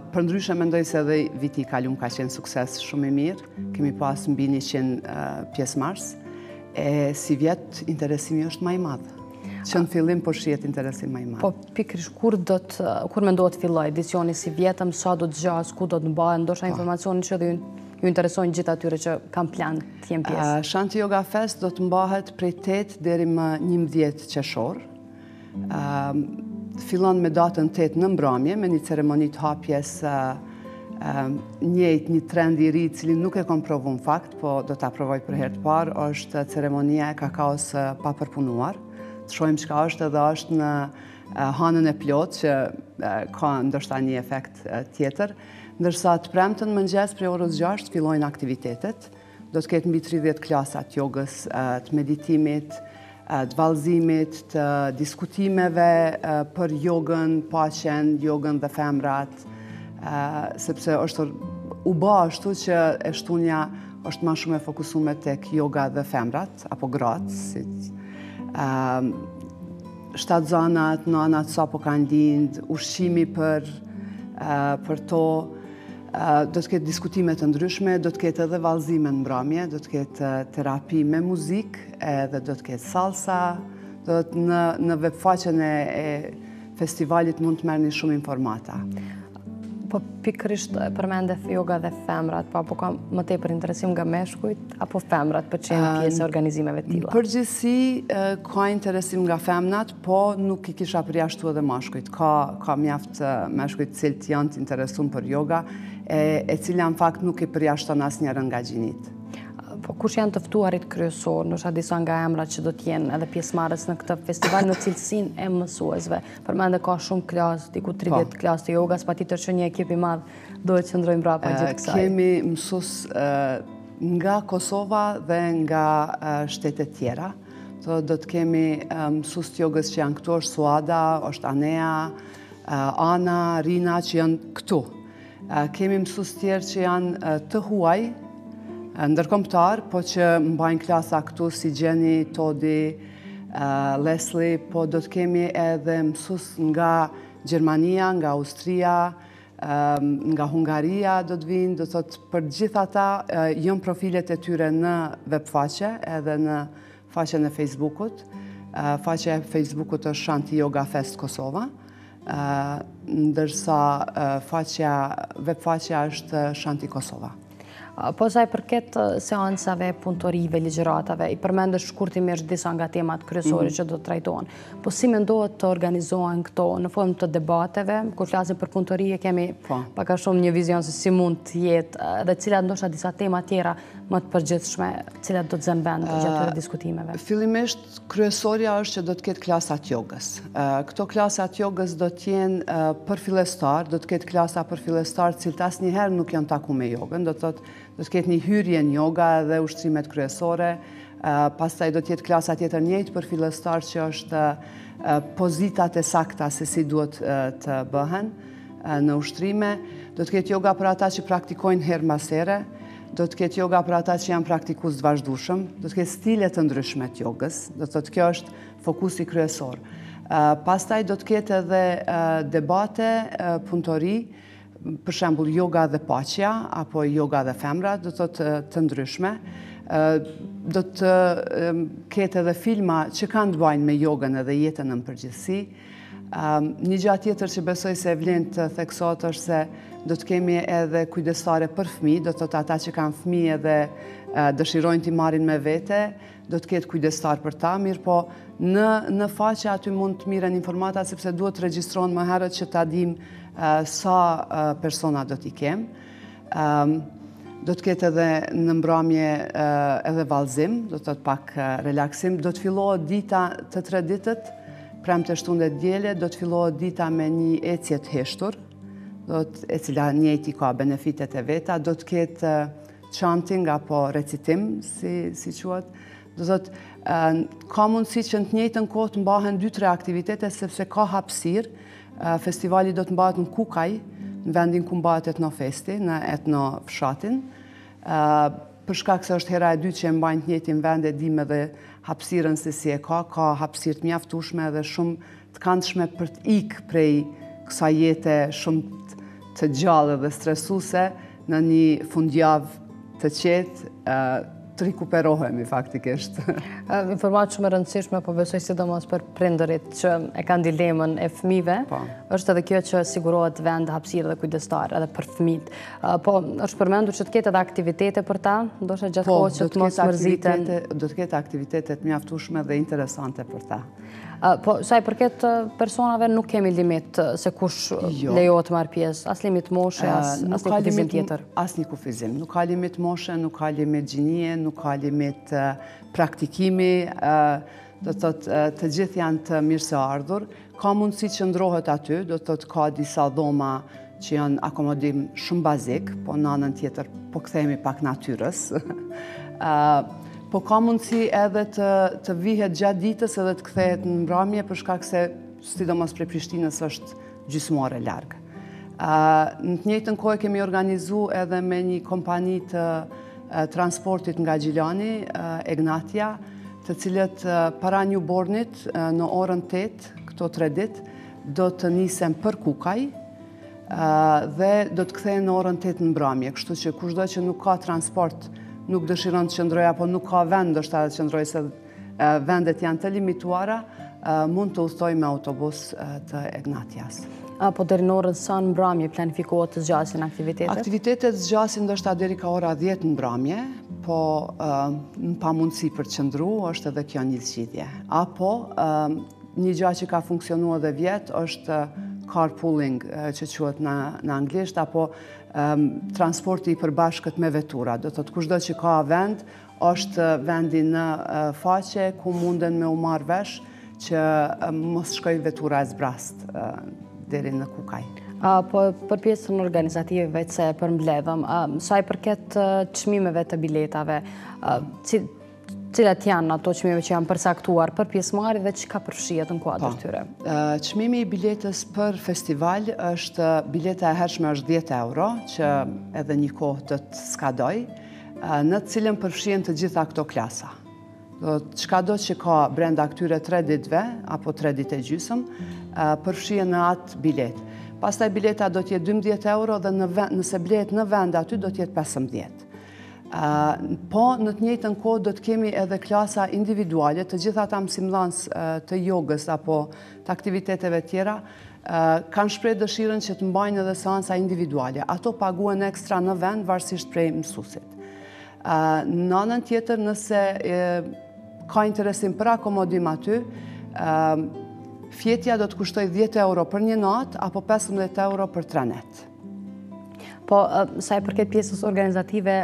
Përndryshe mendoj se edhe viti i kaluar ka qenë sukses shumë i mirë. Kemi pas mbi 100 pjesëmarrës. E si vjet, interesimi është më i madh. Që në fillim po shihet interesim më i madh. Po pikërisht kur mendohet të filloj edicioni si vjetëm, sa do të zgjas, ku do të mbahen, ndoshta informacionin që edhe ju interesojnë gjithë atyre që kanë plan të jenë pjesë. Shanti Yoga Fest do të mbahet prej 8 deri më 11 qershor. Fillon me datën 8 në mbrëmje me një ceremoni të hapjes një trend i ri, cili nuk e kam provu në fakt, po do ta provoj për herë të parë, është ceremonia e kakaos pa përpunuar. Të shohim çka është, edhe është në hanën e plot që ka ndoshta një efekt tjetër, ndërsa të premten mëngjes prej orës 6 fillojnë aktivitetet. Do të ketë mbi 30 klasa të jogës, të meditimit, të vallëzimit, të diskutimeve për jogën, paqen, jogën dhe femrat, sepse është u bë ashtu që e shtunja është më shumë e fokusuar tek yoga dhe femrat apo gratë, shtatzanat, nënat sapo kanë lind, ushqimi për to, do të ketë diskutime të ndryshme, do të ketë edhe vallëzime në mbrëmje, do të ketë terapi me muzikë, edhe do të ketë salsa, do të në webfaqen e festivalit mund të merrni shumë informata. Po pikërisht përmende yoga dhe femrat, po apo ka më tepër interesim nga meshkujt apo femrat për që janë pjesë e organizimeve të tilla? Përgjithësi ka interesim nga femnat, po nuk I kisha përjashtu edhe mashkujt. Ka mjaft meshkujt cilët janë të interesuar për yoga, e cila në fakt nuk I përjashton asnjërin nga gjinit. Po kush janë të ftuarit kryesor, ndoshta disa nga emrat që do të jenë edhe pjesëmarrës në këtë festival në cilësinë e mësuesve? Përmendë ka shumë klasë, diku 30 klasë të jogas, patjetër që një ekip i madh duhet të qëndrojë mbrapa gjithë kësaj. Kemi mësues nga Kosova dhe nga shtetet tjera. Do të kemi mësues të jogës që janë këtu, është Suada, është Anea, Ana, Rina që janë këtu. Kemi mësues tjerë që janë të huaj, ndërkombëtar, po që mbajnë klasa këtu si Jenny, Todi, Leslie, po do të kemi edhe mësues nga Gjermania, nga Austria, nga Hungaria do të vinë, do të thotë për gjithë ata janë profilet e tyre në webfaqe edhe në faqen e Facebookut. Faqja e Facebookut është Shanti Yoga Fest Kosova, ndërsa webfaqja është Shanti Kosova. Po sa i përket seansave, punëtorive, ligjëratave, i përmendësh shkurtimisht disa nga temat kryesore që do të trajtohen. Po si mendohet të organizohen këto në formë të debateve? Kur flasim për punëtori, kemi pak a shumë një vizion se si mund të jetë dhe cilat ndoshta disa tema tjera më të përgjithshme, cilat do të zënë vend gjatë këtyre diskutimeve. Fillimisht kryesorja është që do të ketë klasat jogës. Këto klasat jogës do të jenë për fillestar, do të ketë klasa për fillestar të cilët asnjëherë nuk janë taku me jogën, do të ketë një hyrje në joga dhe ushtrimet kryesore, pastaj do të jetë klasa tjetër njëjtë për fillestar që është pozitat e sakta se si duhet të bëhen në ushtrime, do të ketë joga për ata që praktikojnë herë mbas here, do të ketë joga për ata që janë praktikues të vazhdueshëm, do të ketë stile të ndryshme të jogës, do të thotë kjo është fokusi kryesor. Pastaj do të ketë edhe debate, punëtori, për shembull yoga dhe paqja apo yoga dhe femra, do të thotë të ndryshme. Do të ketë edhe filma që kanë të bëjnë me jogën edhe jetën në përgjithësi. Një gjatë tjetër që besoj se vlen të theksohet është se do të kemi edhe kujdestare për fëmijë, do të thotë ata që kanë fëmijë edhe dëshirojnë t'i marrin me vete, do të ketë kujdestar për ta, mirë po në faqe aty mund të miren informata sepse duhet të regjistrohen më herët që ta dim sa persona do t'i kem. Do të ketë edhe në mbrëmje edhe vallëzim, do të thotë pak relaksim, do të fillohet dita të 3 ditët, premte, shtunde, diele, do të fillohet dita me një ecje të heshtur, e cila njëjti ka benefitet e veta, do të ketë chanting apo recitim, si quhet. Do të thotë, ka mundësi që në të njëjtën kohë të mbahen 2-3 aktivitete sepse ka hapësirë. Festivali do të mbahet në Kukaj, në vendin ku mbahet Etnofesti, në Etnofshatin. Për shkak se është hera e dytë që e mbajnë të njëjtin vend, e dim edhe hapësirën se si e ka hapësirë të mjaftueshme dhe shumë të këndshme për të ikë prej kësaj jete shumë të gjallë dhe stresuese në një fundjavë të qetë, të rikuperohemi faktikisht. Informatë shumë e rëndësishme, po besoj sidomos për prindërit që e kanë dilemën e fëmijëve, është edhe kjo që sigurohet vend, hapësirë dhe kujdestar edhe për fëmijët. Po është përmendur që të ketë edhe aktivitete për ta, ndoshta gjatë kohës që të mos mërziten. Do të ketë aktivitete të mjaftueshme dhe interesante për ta. Po, sa i përket personave nuk kemi limit se kush lejohet të marrë pjesë, as limit moshe, as një kufizim tjetër. As një kufizim, nuk ka limit moshe, nuk ka limit gjinie, nuk ka limit praktikimi, do të thotë të gjithë janë të mirë se ardhur. Ka mundësi që ndrohet aty, do të thotë ka disa dhoma që janë akomodim shumë bazik, po në anën tjetër po kthehemi pak natyrës. Po ka mundësi edhe të vihet gjatë ditës edhe të kthehet në mbrëmje për shkak se sidomos prej Prishtinës është gjysmore larg. Në të njëjtën kohë kemi organizuar edhe me një kompani të transportit nga Gjilani, Egnatia, të cilët para newbornit në orën 8, këto 3 ditë, do të nisen për Kukaj dhe do të kthehen në orën 8 në mbrëmje, kështu që kushdo që nuk ka transport, nuk dëshiron të qëndroj, apo nuk ka vend ndoshta të qëndroj se vendet janë të limituara, mund të udhtoj me autobus të Egnatias. Apo deri në orën sa në mbrëmje planifikohet të zgjasin aktivitetet? Aktivitetet zgjasin ndoshta deri ka ora 10 në mbrëmje, po në pamundësi për të qëndru është edhe kjo një zgjidhje. Apo një gjë që ka funksionuar edhe vjet është carpooling që quhet në anglisht, apo transporti i përbashkët me vetura. Do të kushdo që ka vend, është vendi në faqe ku munden me u marrë vesh që mos shkoj vetura e zbrast deri në Kukaj. Po për pjesën organizative veç se përmbledhëm, sa i përket çmimeve të biletave, cilat janë ato çmime që janë përcaktuar për pjesëmarrje dhe çka përfshihet në kuadër tyre? Çmimi i biletës për festival është, bileta e hershme është 10 euro, që edhe një kohë do të skadoj, në të cilën përfshihen të gjitha këto klasa. Çkado që ka brenda këtyre 3 ditëve, apo 3 ditë e gjysmë, përfshihen në atë biletë. Pastaj bileta do t'jetë 12 euro dhe nëse blehet në vend aty do t'jetë 15. Po në të njëjtën kohë do të kemi edhe klasa individuale, të gjitha ata mësimdhënës të jogës apo të aktiviteteve tjera, kanë shprehë dëshirën që të mbajnë edhe seansa individuale. Ato paguhen ekstra në vend varësisht prej mësuesit. Në anën tjetër, nëse ka interesim për akomodim aty, fjetja do të kushtoj 10 euro për një natë, apo 15 euro për 3 net. Po, sa i përket pjesës organizative,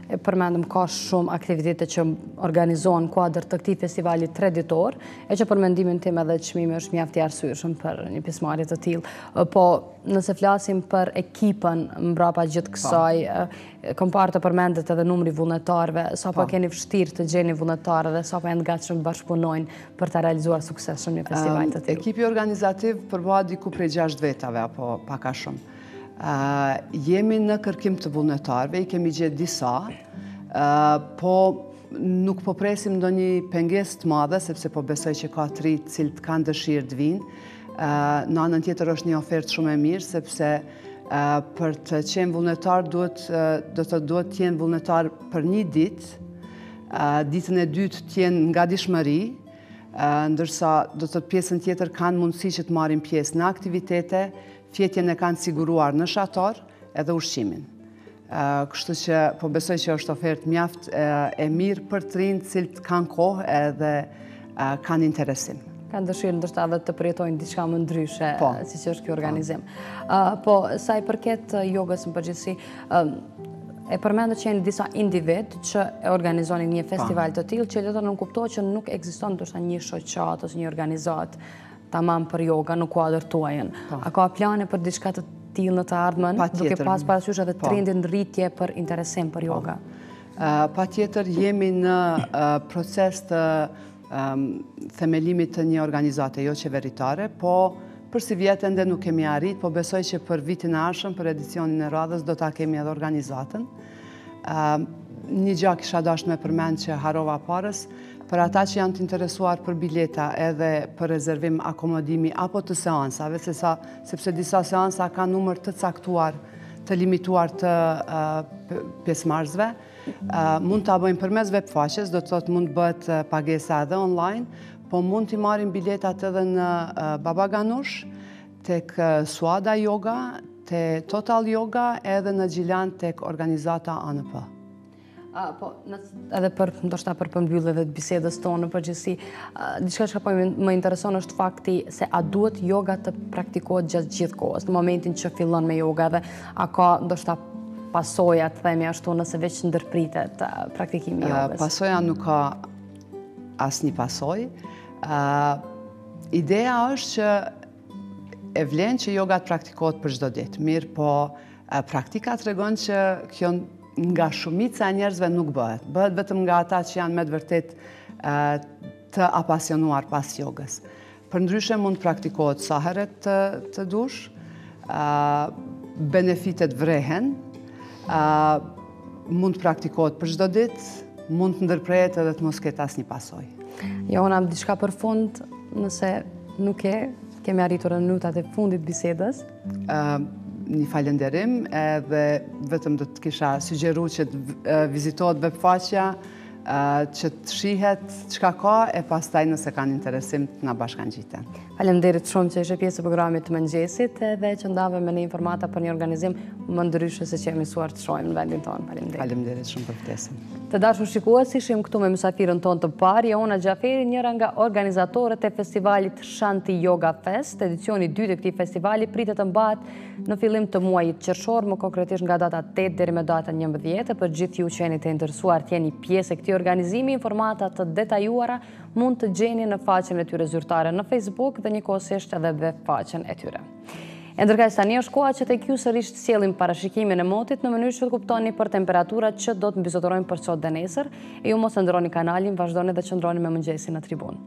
përmendëm ka shumë aktivitete që organizohen kuadër të këtij festivali 3 ditor, e që për mendimin tim edhe çmimi është mjaft i arsyeshëm për një pjesëmarrje të tillë. Po, nëse flasim për ekipën mbrapa gjithë kësaj, kam parë të përmendet edhe numri vullnetarëve, sapo keni vështirë të gjeni vullnetarë dhe sapo janë të gatshëm të bashkëpunojnë për të realizuar suksesshëm një festival të tillë? Ekipi organizativ përbohet diku prej 6 vetave apo pak a shumë. Jemi në kërkim të vullnetarëve, i kemi gjetë disa, po nuk po presim ndonjë pengesë të madhe, sepse po besoj që ka 3 cilët kanë dëshirë të vinë. Në anën tjetër është një ofertë shumë e mirë, sepse për të qenë vullnetar duhet të jenë vullnetar për një ditë, ditën e dytë të jenë nga dishmëri, ndërsa do të pjesën tjetër kanë mundësi që të marrin pjesë në aktivitete, fjetjen e kanë siguruar në shator edhe ushqimin. Kështu që po besoj që është ofertë mjaft e mirë për të rinjtë cilët kanë kohë edhe kanë interesim. Kanë dëshirë ndoshta edhe të përjetojnë diçka më ndryshe, siç është ky organizim. Po, sa i përket jogës në përgjithësi, e përmendet që janë disa individ që e organizonin një festival të tillë, që do të nënkuptohet që nuk ekziston ndoshta një shoqat ose një organizat tamam për yoga në kuadër tuajën. A ka plane për diçka të tillë në të ardhmen, duke pas parasysh edhe trendin rritje për interesim për yoga? Patjetër jemi në proces të themelimit të një organizate jo qeveritare, po për si vjetë ende nuk kemi arrit, po besoj që për vitin e ardhshëm, për edicionin e radhës, do ta kemi edhe organizatën. Një gjë kisha dashur me përmend që harova parës, për ata që janë të interesuar për bileta edhe për rezervim akomodimi apo të seansave, sepse disa seansa ka numër të caktuar, të limituar të pjesëmarrësve, mund ta bëjmë përmes webfaqes, do të thotë mund bëhet pagesa edhe online, po mund t'i marrin biletat edhe në Baba Ganush, tek Suada Yoga, te Total Yoga edhe në Gjilan tek organizata ANP. Po, edhe ndoshta për përmbyllje dhe të bisedës tonë në përgjithësi, diçka që më intereson është fakti se a duhet yoga të praktikohet gjatë gjithë kohës, në momentin që fillon me yoga, dhe a ka ndoshta pasoja, të themi ashtu, nëse veç ndërpritet praktikimi i jogës? Pasoja nuk ka asnjë pasojë. Ideja është që e vlen që yoga të praktikohet për çdo ditë, mirë po praktika tregon që kjo nga shumica e njerëzve nuk bëhet. Bëhet vetëm nga ata që janë me të vërtet të apasionuar pas jogës. Përndryshe mund të praktikohet sa herët të dush, benefitet vrehen, mund të praktikohet për çdo ditë, mund të ndërprehet edhe të mos ketë asnjë pasojë. Jona, diçka për fund, nëse nuk kemi arritur në minutat e fundit bisedës. Një falenderim, edhe vetëm do të kisha sugjeru që të vizitohet webfaqja, që të shihet çka ka, e pastaj nëse kanë interesim të na bashkangjiten. Faleminderit shumë që ishe pjesë e programit të Mëngjesit dhe që ndave me një informata për një organizim më ndryshe se që jemi mësuar të shohim në vendin tonë. Faleminderit. Faleminderit shumë për ftesën. Të dashur shikues, ishim këtu me mysafirën tonë të parë, Jona Gjaferi, njëra nga organizatorët e festivalit Shanti Yoga Fest. Edicioni 2 të këtij festivali pritet të mbahet në fillim të muajit qershor, më konkretisht nga data 8 deri me datën 11. Për gjithë ju që jeni të interesuar të jeni pjesë e këtij organizimi, informata të detajuara mund të gjeni në faqen e tyre zyrtare në Facebook dhe njëkohësisht edhe në faqen e tyre. E ndërkaq tani është koha që tek ju sërish të sjellim parashikimin e motit në mënyrë që të kuptoni për temperaturat që do të mbizotorojnë për sot dhe nesër. E ju mos e ndroni kanalin, vazhdoni dhe qëndroni me Mëngjesi në Tribunë.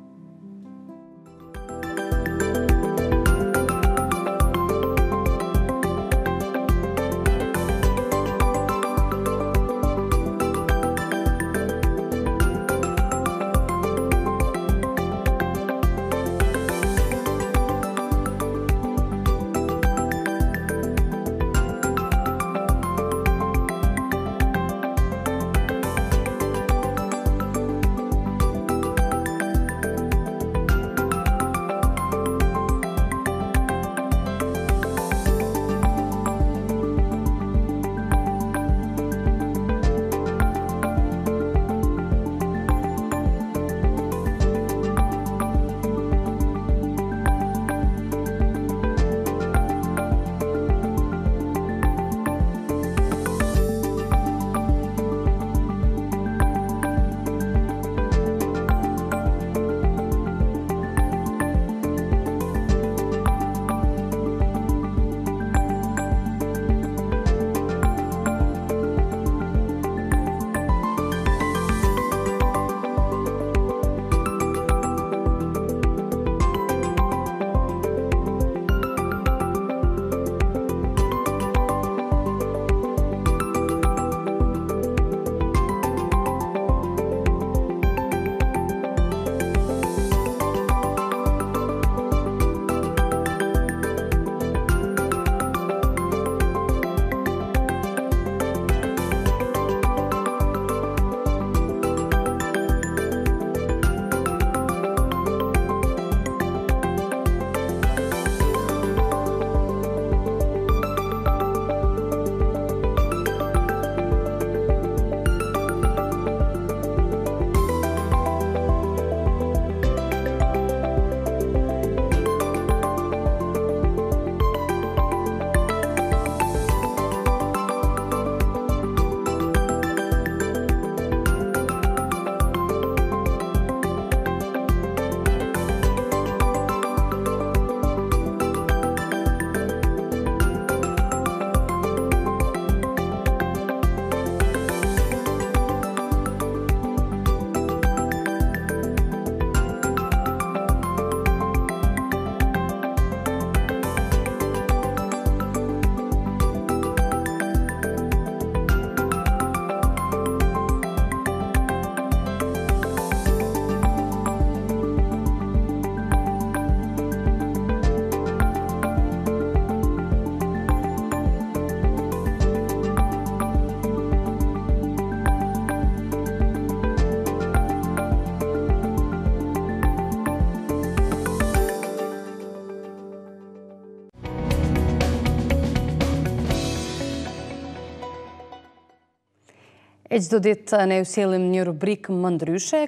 E çdo ditë ne ju sjellim një rubrikë më ndryshe.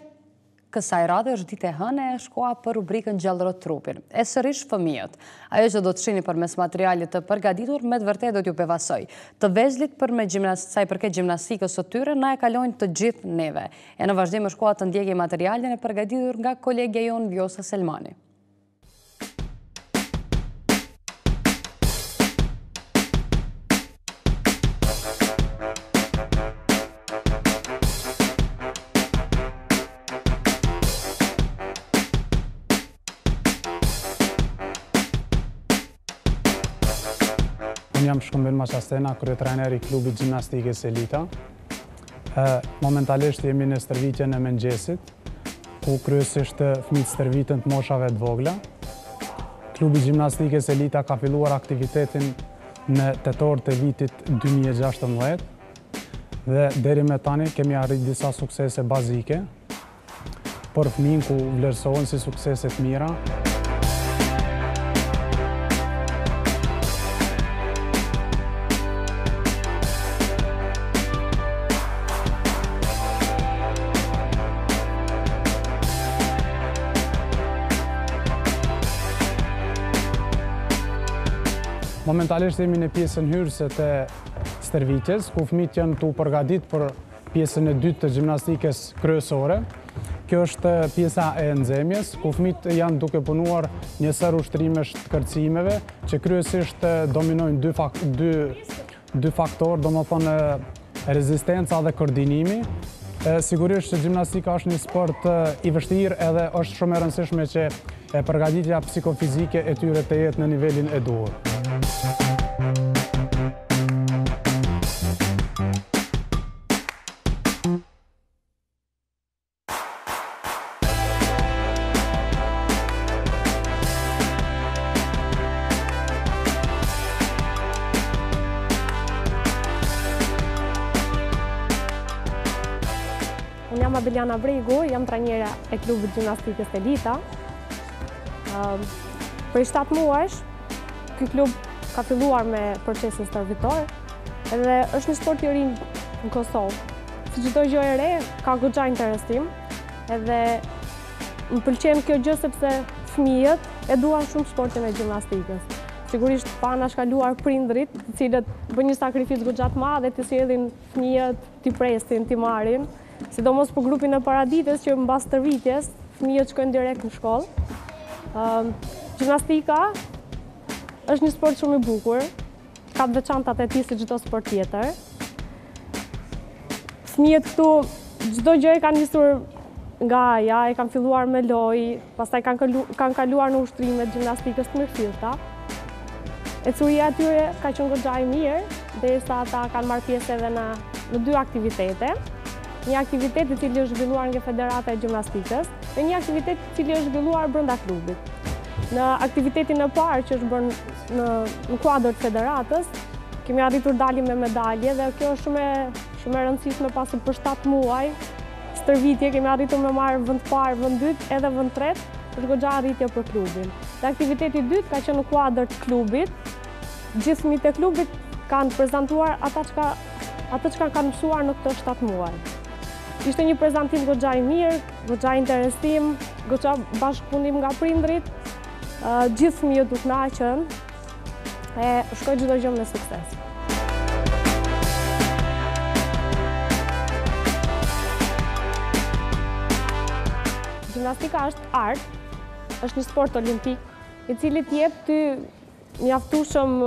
Kësaj radhe është ditë e hënë e shkoa për rubrikën Gjallëro trupin. E sërish fëmijët. Ajo që do të shihni përmes materialit të përgatitur me të vërtetë do t'ju bevasoj. Të vezlit për me sa i përket gjimnastikës së tyre na e kalojnë të gjithë neve. E në vazhdim është koha të ndjekë materialin e përgatitur nga kolegja jonë Vjosa Selmani. Unë jam Shkumbin Maqastena, kryetrajneri i klubit gjimnastikës Elita. Momentalisht jemi në stërvitjen e Mëngjesit, ku kryesisht fëmijët stërviten të moshave të vogla. Klubi gjimnastikës Elita ka filluar aktivitetin në tetor të vitit 2016 dhe deri me tani kemi arrit disa suksese bazike, por fëmijën ku vlerësohen si suksese të mira. Momentalisht jemi në pjesën hyrëse të stërvitjes, ku fëmijët janë të përgatit për pjesën e dytë të gjimnastikës kryesore. Kjo është pjesa e nxemjes, ku fëmijët janë duke punuar një sër ushtrimesh të kërcimeve, që kryesisht dominojnë dy faktorë, domethënë rezistenca dhe koordinimi. Sigurisht që gjimnastika është një sport i vështirë edhe është shumë e rëndësishme që përgatitja psikofizike e tyre të jetë në nivelin e duhur. Unë jam Abiliana Bregu, jam trajnera e klubit gjimnastikës Elita. Për 7 muajsh, ky klub ka filluar me procesin stërvitor edhe është një sport i ri në Kosovë. Si çdo gjë e re, ka goxha interesim edhe më pëlqen kjo gjë sepse fëmijët e duan shumë sportin e gjimnastikës. Sigurisht pa na shkaluar prindrit, të cilët bëjnë një sakrificë goxha të madh dhe të sjellin fëmijët, t'i presin, t'i marrin. Sidomos për grupin e paradites që mbas stërvitjes, fëmijët shkojnë direkt në shkollë. Gjimnastika është një sport shumë i bukur, ka të veçantat e tij si çdo sport tjetër. Fëmijët këtu çdo gjë e kanë nisur nga aja, e kanë filluar me lojë, pastaj kanë kaluar në ushtrimet gjimnastikës të mirëfillta. Ecuria e tyre ka qenë goxha e mirë, derisa ata kanë marrë pjesë edhe në 2 aktivitete. Një aktivitet i cili është zhvilluar nga Federata e Gjimnastikës dhe një aktivitet i cili është zhvilluar brenda klubit. Në aktivitetin e parë që është bërë në kuadër të federatës, kemi arritur dalim me medalje dhe kjo është shumë e rëndësishme pasi për 7 muaj stërvitje kemi arritur me marrë vend parë, vend dytë edhe vend tretë, është goxha arritje për klubin. Dhe aktiviteti i dytë ka qenë në kuadër të klubit. Gjithë fëmijët e klubit kanë prezantuar atë çka kanë mësuar në këto 7 muaj. Ishte një prezantim goxha i mirë, goxha interesim, goxha bashkëpunim nga prindrit, gjithë fëmijët u kënaqën e shkoi çdo gjë me sukses. Gjimnastika është art, është një sport olimpik, i cili t'jep ty mjaftueshëm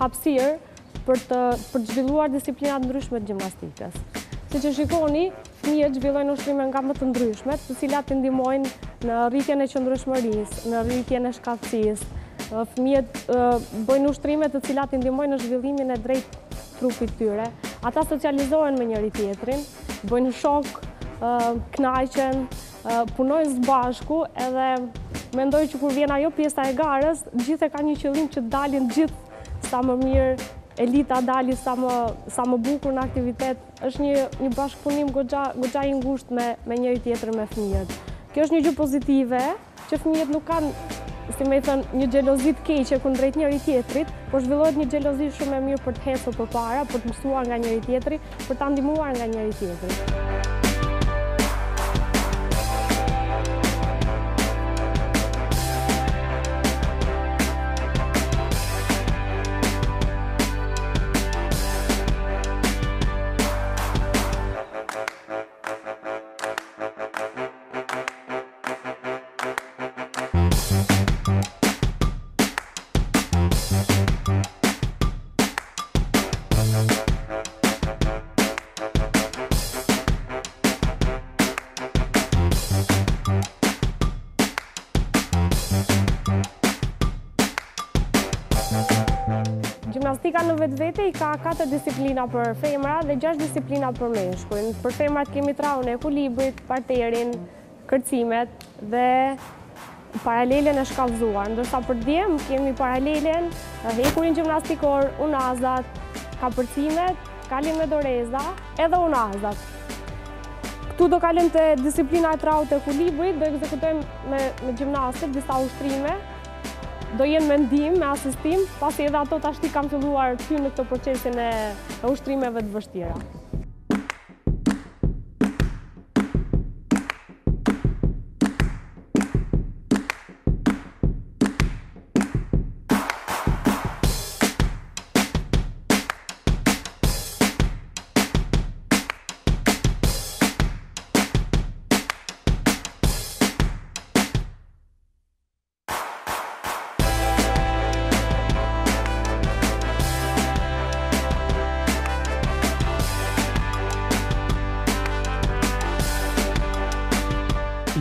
hapësirë për të zhvilluar disiplina të ndryshme të gjimnastikës. Siç e shikoni, fëmijët zhvillojnë ushtrime nga më të ndryshme, të cilat i ndihmojnë në rritjen e qëndrueshmërisë, në rritjen e shkallësisë. Fëmijët bëjnë ushtrime të cilat i ndihmojnë në zhvillimin e drejtë trupit tyre. Ata socializohen me njëri tjetrin, bëjnë shok, kënaqen, punojnë së bashku edhe mendoj që kur vjen ajo pjesa e garës, gjithë e kanë një qëllim që dalin gjithë sa më mirë. Elita dali sa më bukur në aktivitet, është një bashkëpunim goxha i ngushtë me njëri tjetrin me fëmijët. Kjo është një gjë pozitive, që fëmijët nuk kanë, si me thënë, një xhelozi të keqe kundrejt njëri tjetrit, por zhvillohet një xhelozi shumë e mirë për të ecur përpara, për të mësuar nga njëri tjetri, për ta ndihmuar nga njëri tjetri. Gjimnastika në vetvete i ka 4 disiplina për femra dhe 6 disiplina për meshkujn. Për femrat kemi traun e ekuilibrit, parterin, kërcimet dhe paralelen e shkallëzuar. Ndërsa për djem kemi paralelen, hekurin gjimnastikor, unazat, kapërcimet, kalin me doreza edhe unazat. Këtu do kalem të disiplina e traut e ekuilibrit, do ekzekutojmë me gjimnastik disa ushtrime. Do jenë me ndihmë, me asistim, pasi edhe ato tashti kanë filluar ty në këtë procesin e ushtrimeve të vështira.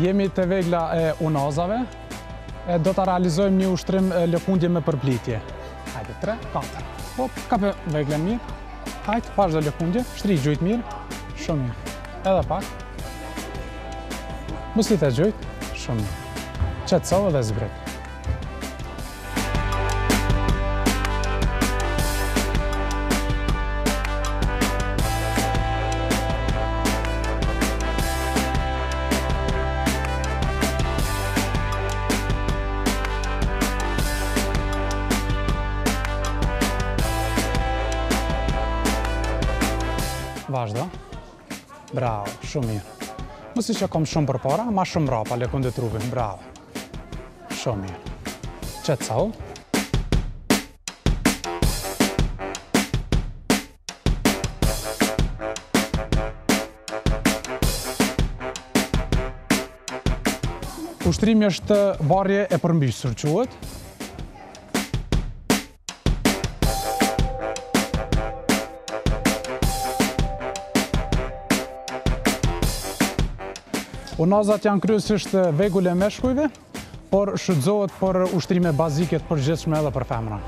Jemi të vegla e unazave, e do të realizojmë një ushtrim lëkundje me përplitje. Hajde, 3, 4. Hop, kape vegla mirë. Hajde, vazhdo lëkundje, shtri gjujt mirë, shumë mirë. Edhe pak. Mësit e gjujt, shumë mirë. Qetësove dhe zbret. Vazhdo. Bravo, shumë mirë. Mësi që kom shumë për para, ma shumë rapa, lëkunde trupin. Bravo. Shumë mirë. Qetësau. Ushtrimi është varje e përmbysur, quhet. Unazat janë kryesisht vegull e meshkujve, por shfrytëzohet për ushtrime bazike të përgjithshme edhe për femra.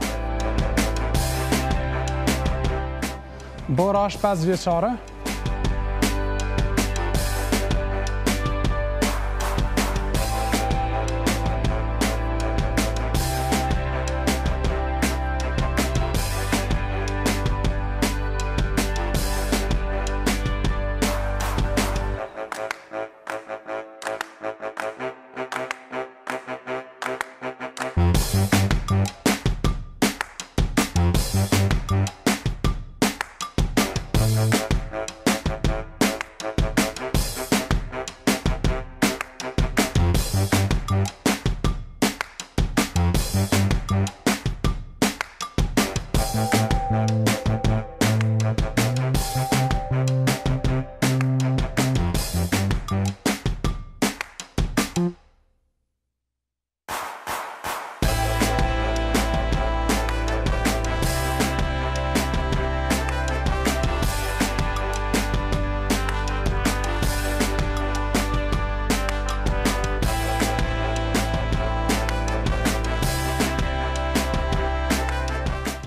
Bora është 5 vjeçare.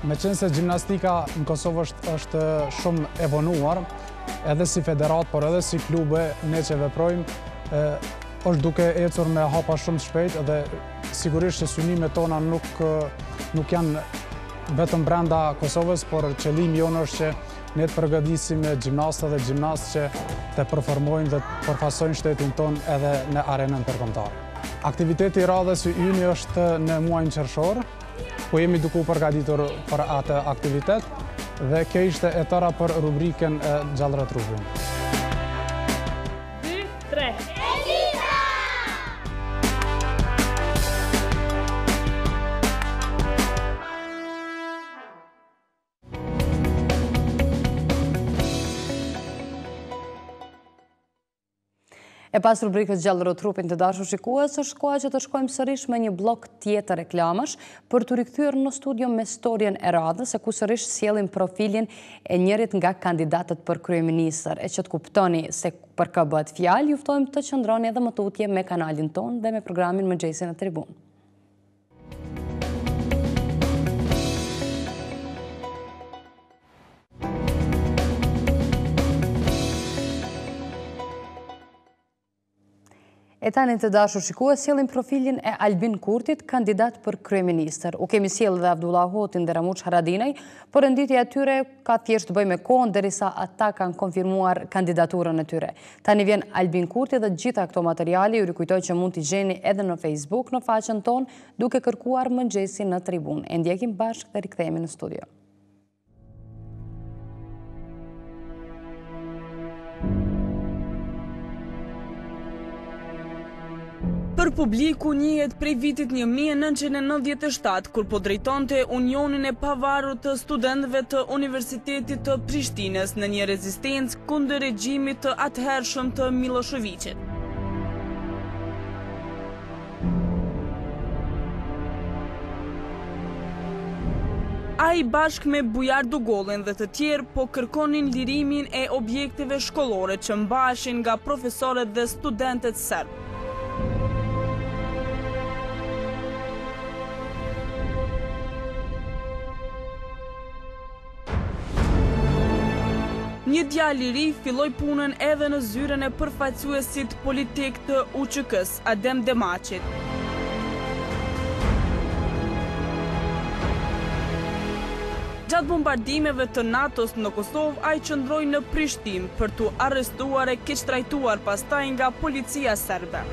Me qenë se gjimnastika në Kosovë është shumë evonuar, edhe si federat, por edhe si klube, ne që veprojmë, është duke ecur me hapa shumë të shpejt, edhe sigurisht që synimet tona nuk janë vetëm brenda Kosovës, por qëllimi jonë është që ne të përgatisim gjimnastë dhe gjimnastë që të performojnë dhe të përfasojnë shtetin tonë edhe në arenën ndërkombëtare. Aktiviteti i radhës së yni është në muajin qershor, ku jemi duke u përgatitur për atë aktivitet dhe kjo ishte e tëra për rubrikën e gjallëra trupin. 2, 3. E pas rubrikës gjallëro trupin të dashur shikues, është koha që të shkojmë sërish me një blok tjetër reklamash për të rikthyer në studio me storjen e radhës, e ku sërish sjellim profilin e njërit nga kandidatët për kryeministër. E që të kuptoni se për kë bëhet fjalë, ju ftojmë të qëndroni edhe më tutje me kanalin ton dhe me programin Mëngjesi në Tribunë. E tani të dashur shikues, sjellim profilin e Albin Kurtit, kandidat për kryeministër. U kemi sjellë dhe Abdullah Hotin dhe Ramush Haradinaj, por renditja e tyre ka thjesht të bëjë me kohën derisa ata kanë konfirmuar kandidaturën e tyre. Tani vjen Albin Kurti dhe gjitha këto materiale ju rikujtoj që mund t'i gjeni edhe në Facebook në faqen tonë duke kërkuar Mëngjesi në Tribunë. E ndjekim bashkë dhe rikthehemi në studio. Për publiku njihet prej vitit 1997, kur po drejtonte Unionin e Pavarur të Studentëve të Universitetit të Prishtinës në një rezistencë kundër regjimit të atëhershëm të Miloševićit. Ai bashkë me Bujar Dugollin dhe të tjerë po kërkonin lirimin e objekteve shkollore që mbaheshin nga profesorët dhe studentët serbë. Një djalë i ri filloi punën edhe në zyrën e përfaqësuesit politik të UÇK-s, Adem Demaçit. Gjatë bombardimeve të NATO-s në Kosovë, ai qëndroi në Prishtinë për t'u arrestuar e keqtrajtuar pastaj nga policia serbe.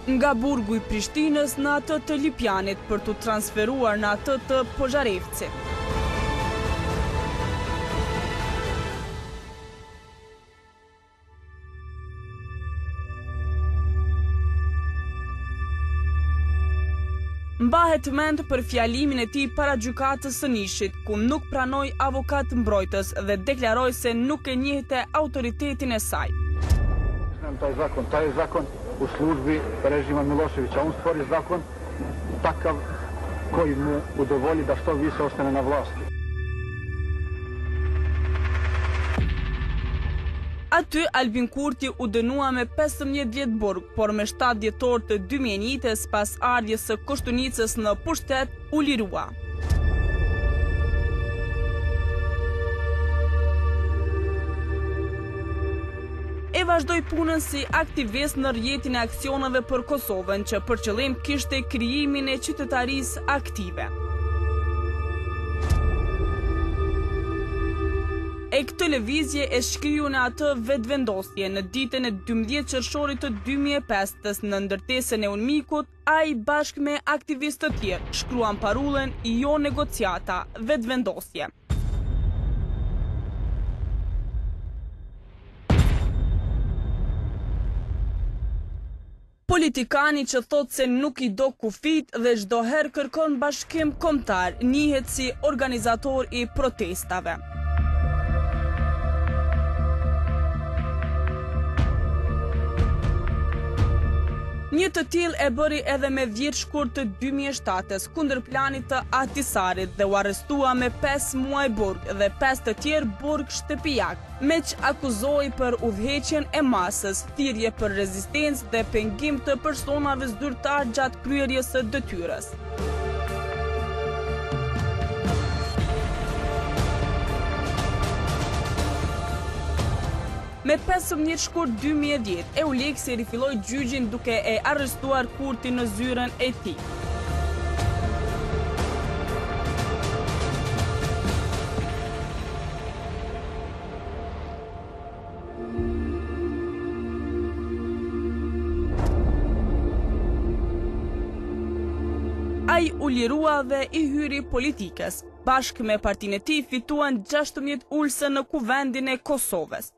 Nga burgu i Prishtinës në atë të Lipjanit për t'u transferuar në atë të Pozharevcit. Mbahet mend për fjalimin e tij para gjykatës së Nishit, ku nuk pranoi avokat mbrojtës dhe deklaroi se nuk e njihte autoritetin e saj. Taj je zakon u službi režima Miloševića. On stvori zakon takav koji mu udovolji da što više ostane na vlasti. Aty Albin Kurti u dënua me 15 vjet burg, por me 7 dhjetor të 2001-s pas ardhjes së Koshtunicës në pushtet u lirua. E vazhdoi punën si aktivist në rrjetin e aksioneve për Kosovën, që për qëllim kishte krijimin e qytetarisë aktive. E këtë lëvizje e shkriju në atë vetëvendosje në ditën e 12 qershorit të 2005 në ndërtesën e Unmikut, ai bashkë me aktivistë të tjerë shkruan parullën Jo negociata, vetëvendosje. Politikani që thot se nuk i do kufit dhe çdo herë kërkon bashkim kombëtar, njihet si organizator i protestave. Një të tillë e bëri edhe me 10 shkurt të 2007-s kundër planit të Ahtisarit dhe u arrestua me 5 muaj burg dhe 5 të tjerë burg shtëpijak, me që akuzoi për udhëheqjen e masës, thirrje për rezistencë dhe pengim të personave zyrtar gjatë kryerjes së detyrës. Me 15 shkurt 2010, Euleksi rifilloi gjyqin duke e arrestuar Kurtin në zyrën e tij. Ai u lirua dhe i hyri politikës. Bashkë me partinë e tij fituan 16 ulse në kuvendin e Kosovës.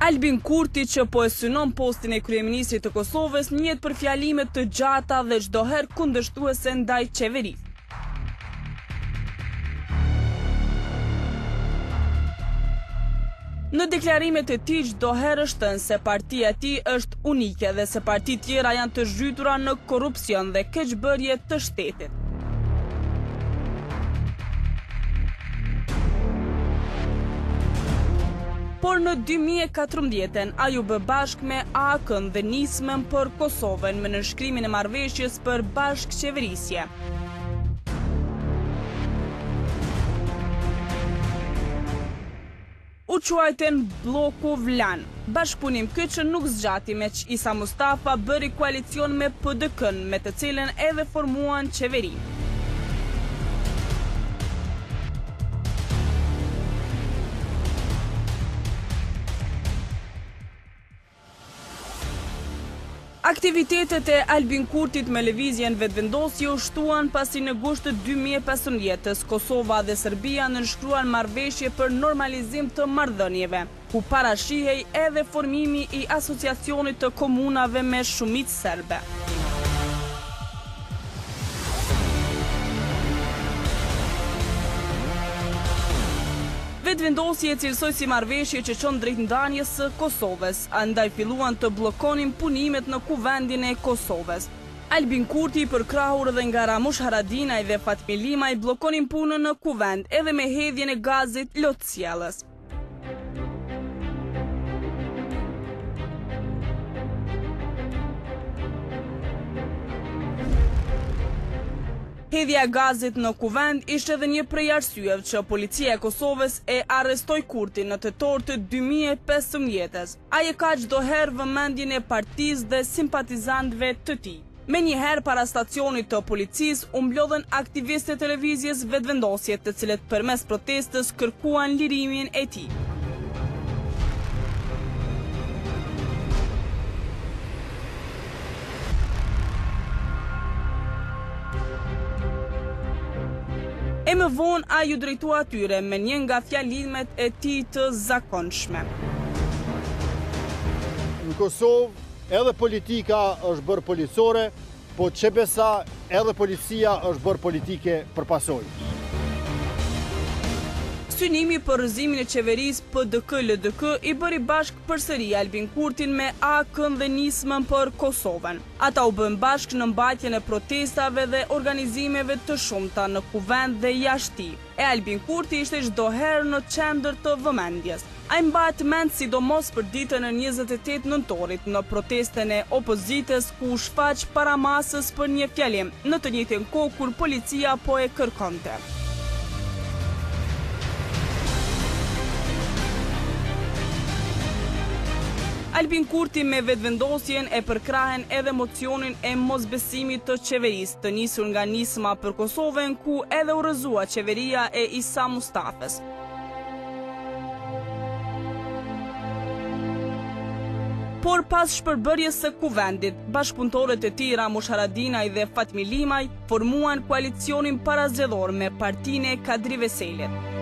Albin Kurti, që po e synon postin e kryeministrit të Kosovës, njihet për fjalime të gjata dhe çdo herë kundërshtuese ndaj qeverisë. Në deklarimet e tij çdo herë shtën se partia e tij është unike dhe se partitë tjera janë të zhytura në korrupsion dhe keqbërje të shtetit. Por në 2014 ai u bë bashkë me AK-n dhe nismën për Kosovën me nënshkrimin e marrëveshjes për bashkëqeverisje. U quajten bloku Vlan, bashkëpunim ky që nuk zgjati me që Isa Mustafa bëri koalicion me PDK-n, me të cilën edhe formuan qeveri. Aktivitetet e Albin Kurtit me lëvizjen vetëvendosje u shtuan pasi në gusht të 2015-s Kosova dhe Serbia nënshkruan marrëveshje për normalizim të marrëdhënieve, ku parashihej edhe formimi i asociacionit të komunave me shumicë serbe. Vetëvendosje e cilësoj si marrëveshje që çon drejt ndanjes së Kosovës, andaj filluan të bllokonin punimet në kuvendin e Kosovës. Albin Kurti, përkrahur dhe nga Ramush Haradinaj dhe Fatmi Limaj, bllokonin punën në kuvend edhe me hedhjen e gazit Lotësjellës. Hedhja e gazit në kuvend ishte edhe një prej arsyeve që policia e Kosovës e arrestoi Kurtin në tetor të 2015-s. Ai e ka çdo herë vëmendjen e partisë dhe simpatizantëve të tij. Me njëherë para stacionit të policisë u mblodhen aktivistët e televizjes vetëvendosje, të cilët përmes protestës kërkuan lirimin e tij. E më vonë ai u drejtua atyre me një nga fjalimet e tij të zakonshme. Në Kosovë edhe politika është bërë policore, po që besa edhe policia është bërë politike për pasojë. Synimi për rrëzimin e qeverisë PDK-LDK i bëri bashkë përsëri Albin Kurtin me AK-n dhe nismën për Kosovën. Ata u bën bashkë në mbajtjen e protestave dhe organizimeve të shumta në kuvend dhe jashtë tij. E Albin Kurti ishte çdo herë në qendër të vëmendjes. Ai mbahet mend sidomos për ditën e 28 nëntorit në protestën e opozitës ku u shfaq para masës për një fjalim, në të njëjtën kohë kur policia po e kërkonte. Albin Kurti me vetëvendosjen e përkrahen edhe mocionin e mosbesimit të qeverisë, të nisur nga nisma për Kosovën, ku edhe u rrëzua qeveria e Isa Mustafës. Por pas shpërbërjes së kuvendit, bashkëpunëtorët e tij Ramush Haradinaj dhe Fatmi Limaj formuan koalicionin parazgjedhor me partinë e Kadri Veselit.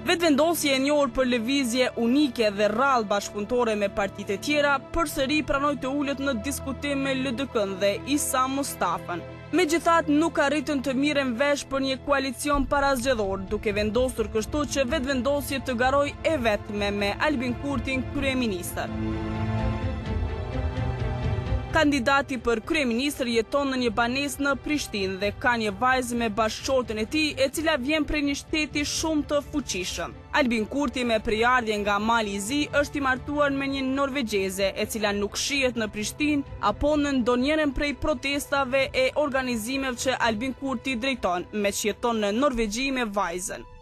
Vetëvendosje e njohur për lëvizje unike dhe rrallë bashkëpunëtore me partitë e tjera, përsëri pranoi të ulet në diskutim me LDK-n dhe Isa Mustafën. Megjithatë, nuk arritën të mirën vesh për një koalicion parazgjedhor, duke vendosur kështu që vetëvendosje të garoj e vetme me Albin Kurtin kryeministër. Kandidati për kryeministër jeton në një banesë në Prishtinë dhe ka një vajzë me bashkëshorten e tij, e cila vjen prej një shteti shumë të fuqishëm. Albin Kurti me përjardhje nga Mali i Zi është i martuar me një norvegjeze, e cila nuk shihet në Prishtinë apo në ndonjërin prej protestave e organizimeve që Albin Kurti drejton, me që jeton në Norvegji me vajzën.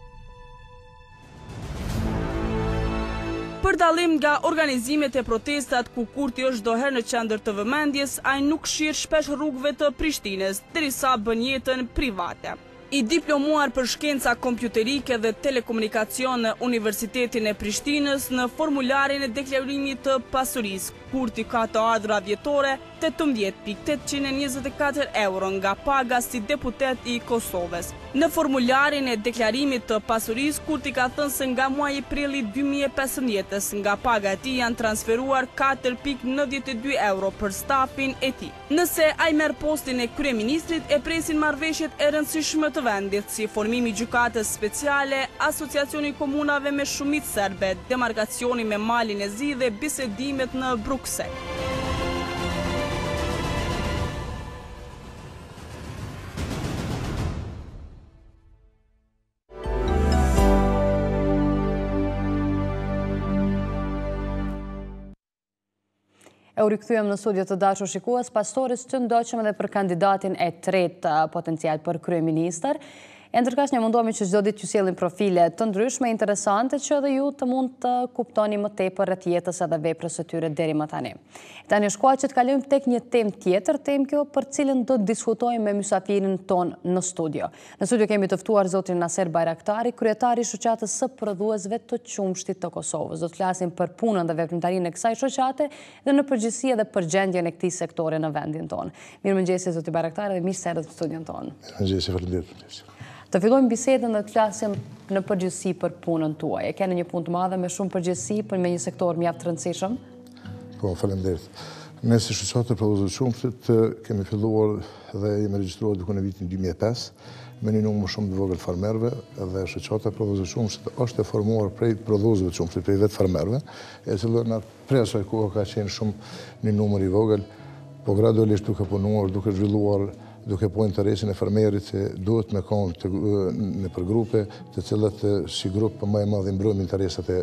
Për dallim nga organizimet e protestat ku Kurti është çdo herë në qendër të vëmendjes, ai nuk shir shpesh rrugëve të Prishtinës, derisa bën jetën private. I diplomuar për shkenca kompjuterike dhe telekomunikacion në Universitetin e Prishtinës, në formularin e deklarimit të pasurisë, Kurti ka të ardhura vjetore 18.824 euro nga paga si deputet i Kosovës. Në formularin e deklarimit të pasurisë, Kurti ka thënë se nga muaji prilli 2015 nga paga e tij janë transferuar 4.92 euro për stafin e tij. Nëse ai merr postin e kryeministrit, e presin marrëveshjet e rëndësishme të vendit, si formimi i gjykatës speciale, asociacioni i komunave me shumicë serbe, demarkacioni me Malin e Zi dhe bisedimet në Bruksel. E u rikthyem në studio të dashur shikues, pastores të ndoqëm edhe për kandidatin e tretë potencial për kryeministër. E ndërkaq një mundohemi që çdo ditë ju sjellim profile të ndryshme, interesante, që edhe ju të mund të kuptoni më tepër rreth jetës edhe veprës së tyre deri më tani. Tani është koha që të kalojmë tek një temë tjetër, temë kjo për cilën do të diskutojmë me mysafirin ton në studio. Në studio kemi të ftuar zotin Naser Bajraktari, kryetari i shoqatës së prodhuesve të qumshtit të Kosovës. Do të flasim për punën dhe veprimtarinë e kësaj shoqate dhe në përgjithësi edhe për gjendjen e këtij sektori në vendin tonë. Mirëmëngjesi zoti Bajraktari dhe mirë se erdhët në studion tonë. Mëngjesi, faleminderit. Të fillojmë bisedën dhe të flasim në përgjithësi për punën tuaj. E keni një punë të madhe me shumë përgjithësi për me një sektor mjaft të rëndësishëm? Po, faleminderit. Ne si shoqatë të prodhuesve të qumshtit kemi filluar dhe jemi regjistruar diku në vitin 2005 me një numër shumë të vogël farmerëve, dhe shoqata e prodhuesve të qumshtit është e formuar prej prodhuesve të qumshtit, prej vetë farmerëve, e cila prej asaj kohe ka qenë shumë një numër i vogël, po gradualisht duke punuar, duke zhvilluar, duke po interesin e farmerit që duhet me konë në përgrupe të cilat si grupë më e madhe mbrojmë interesat e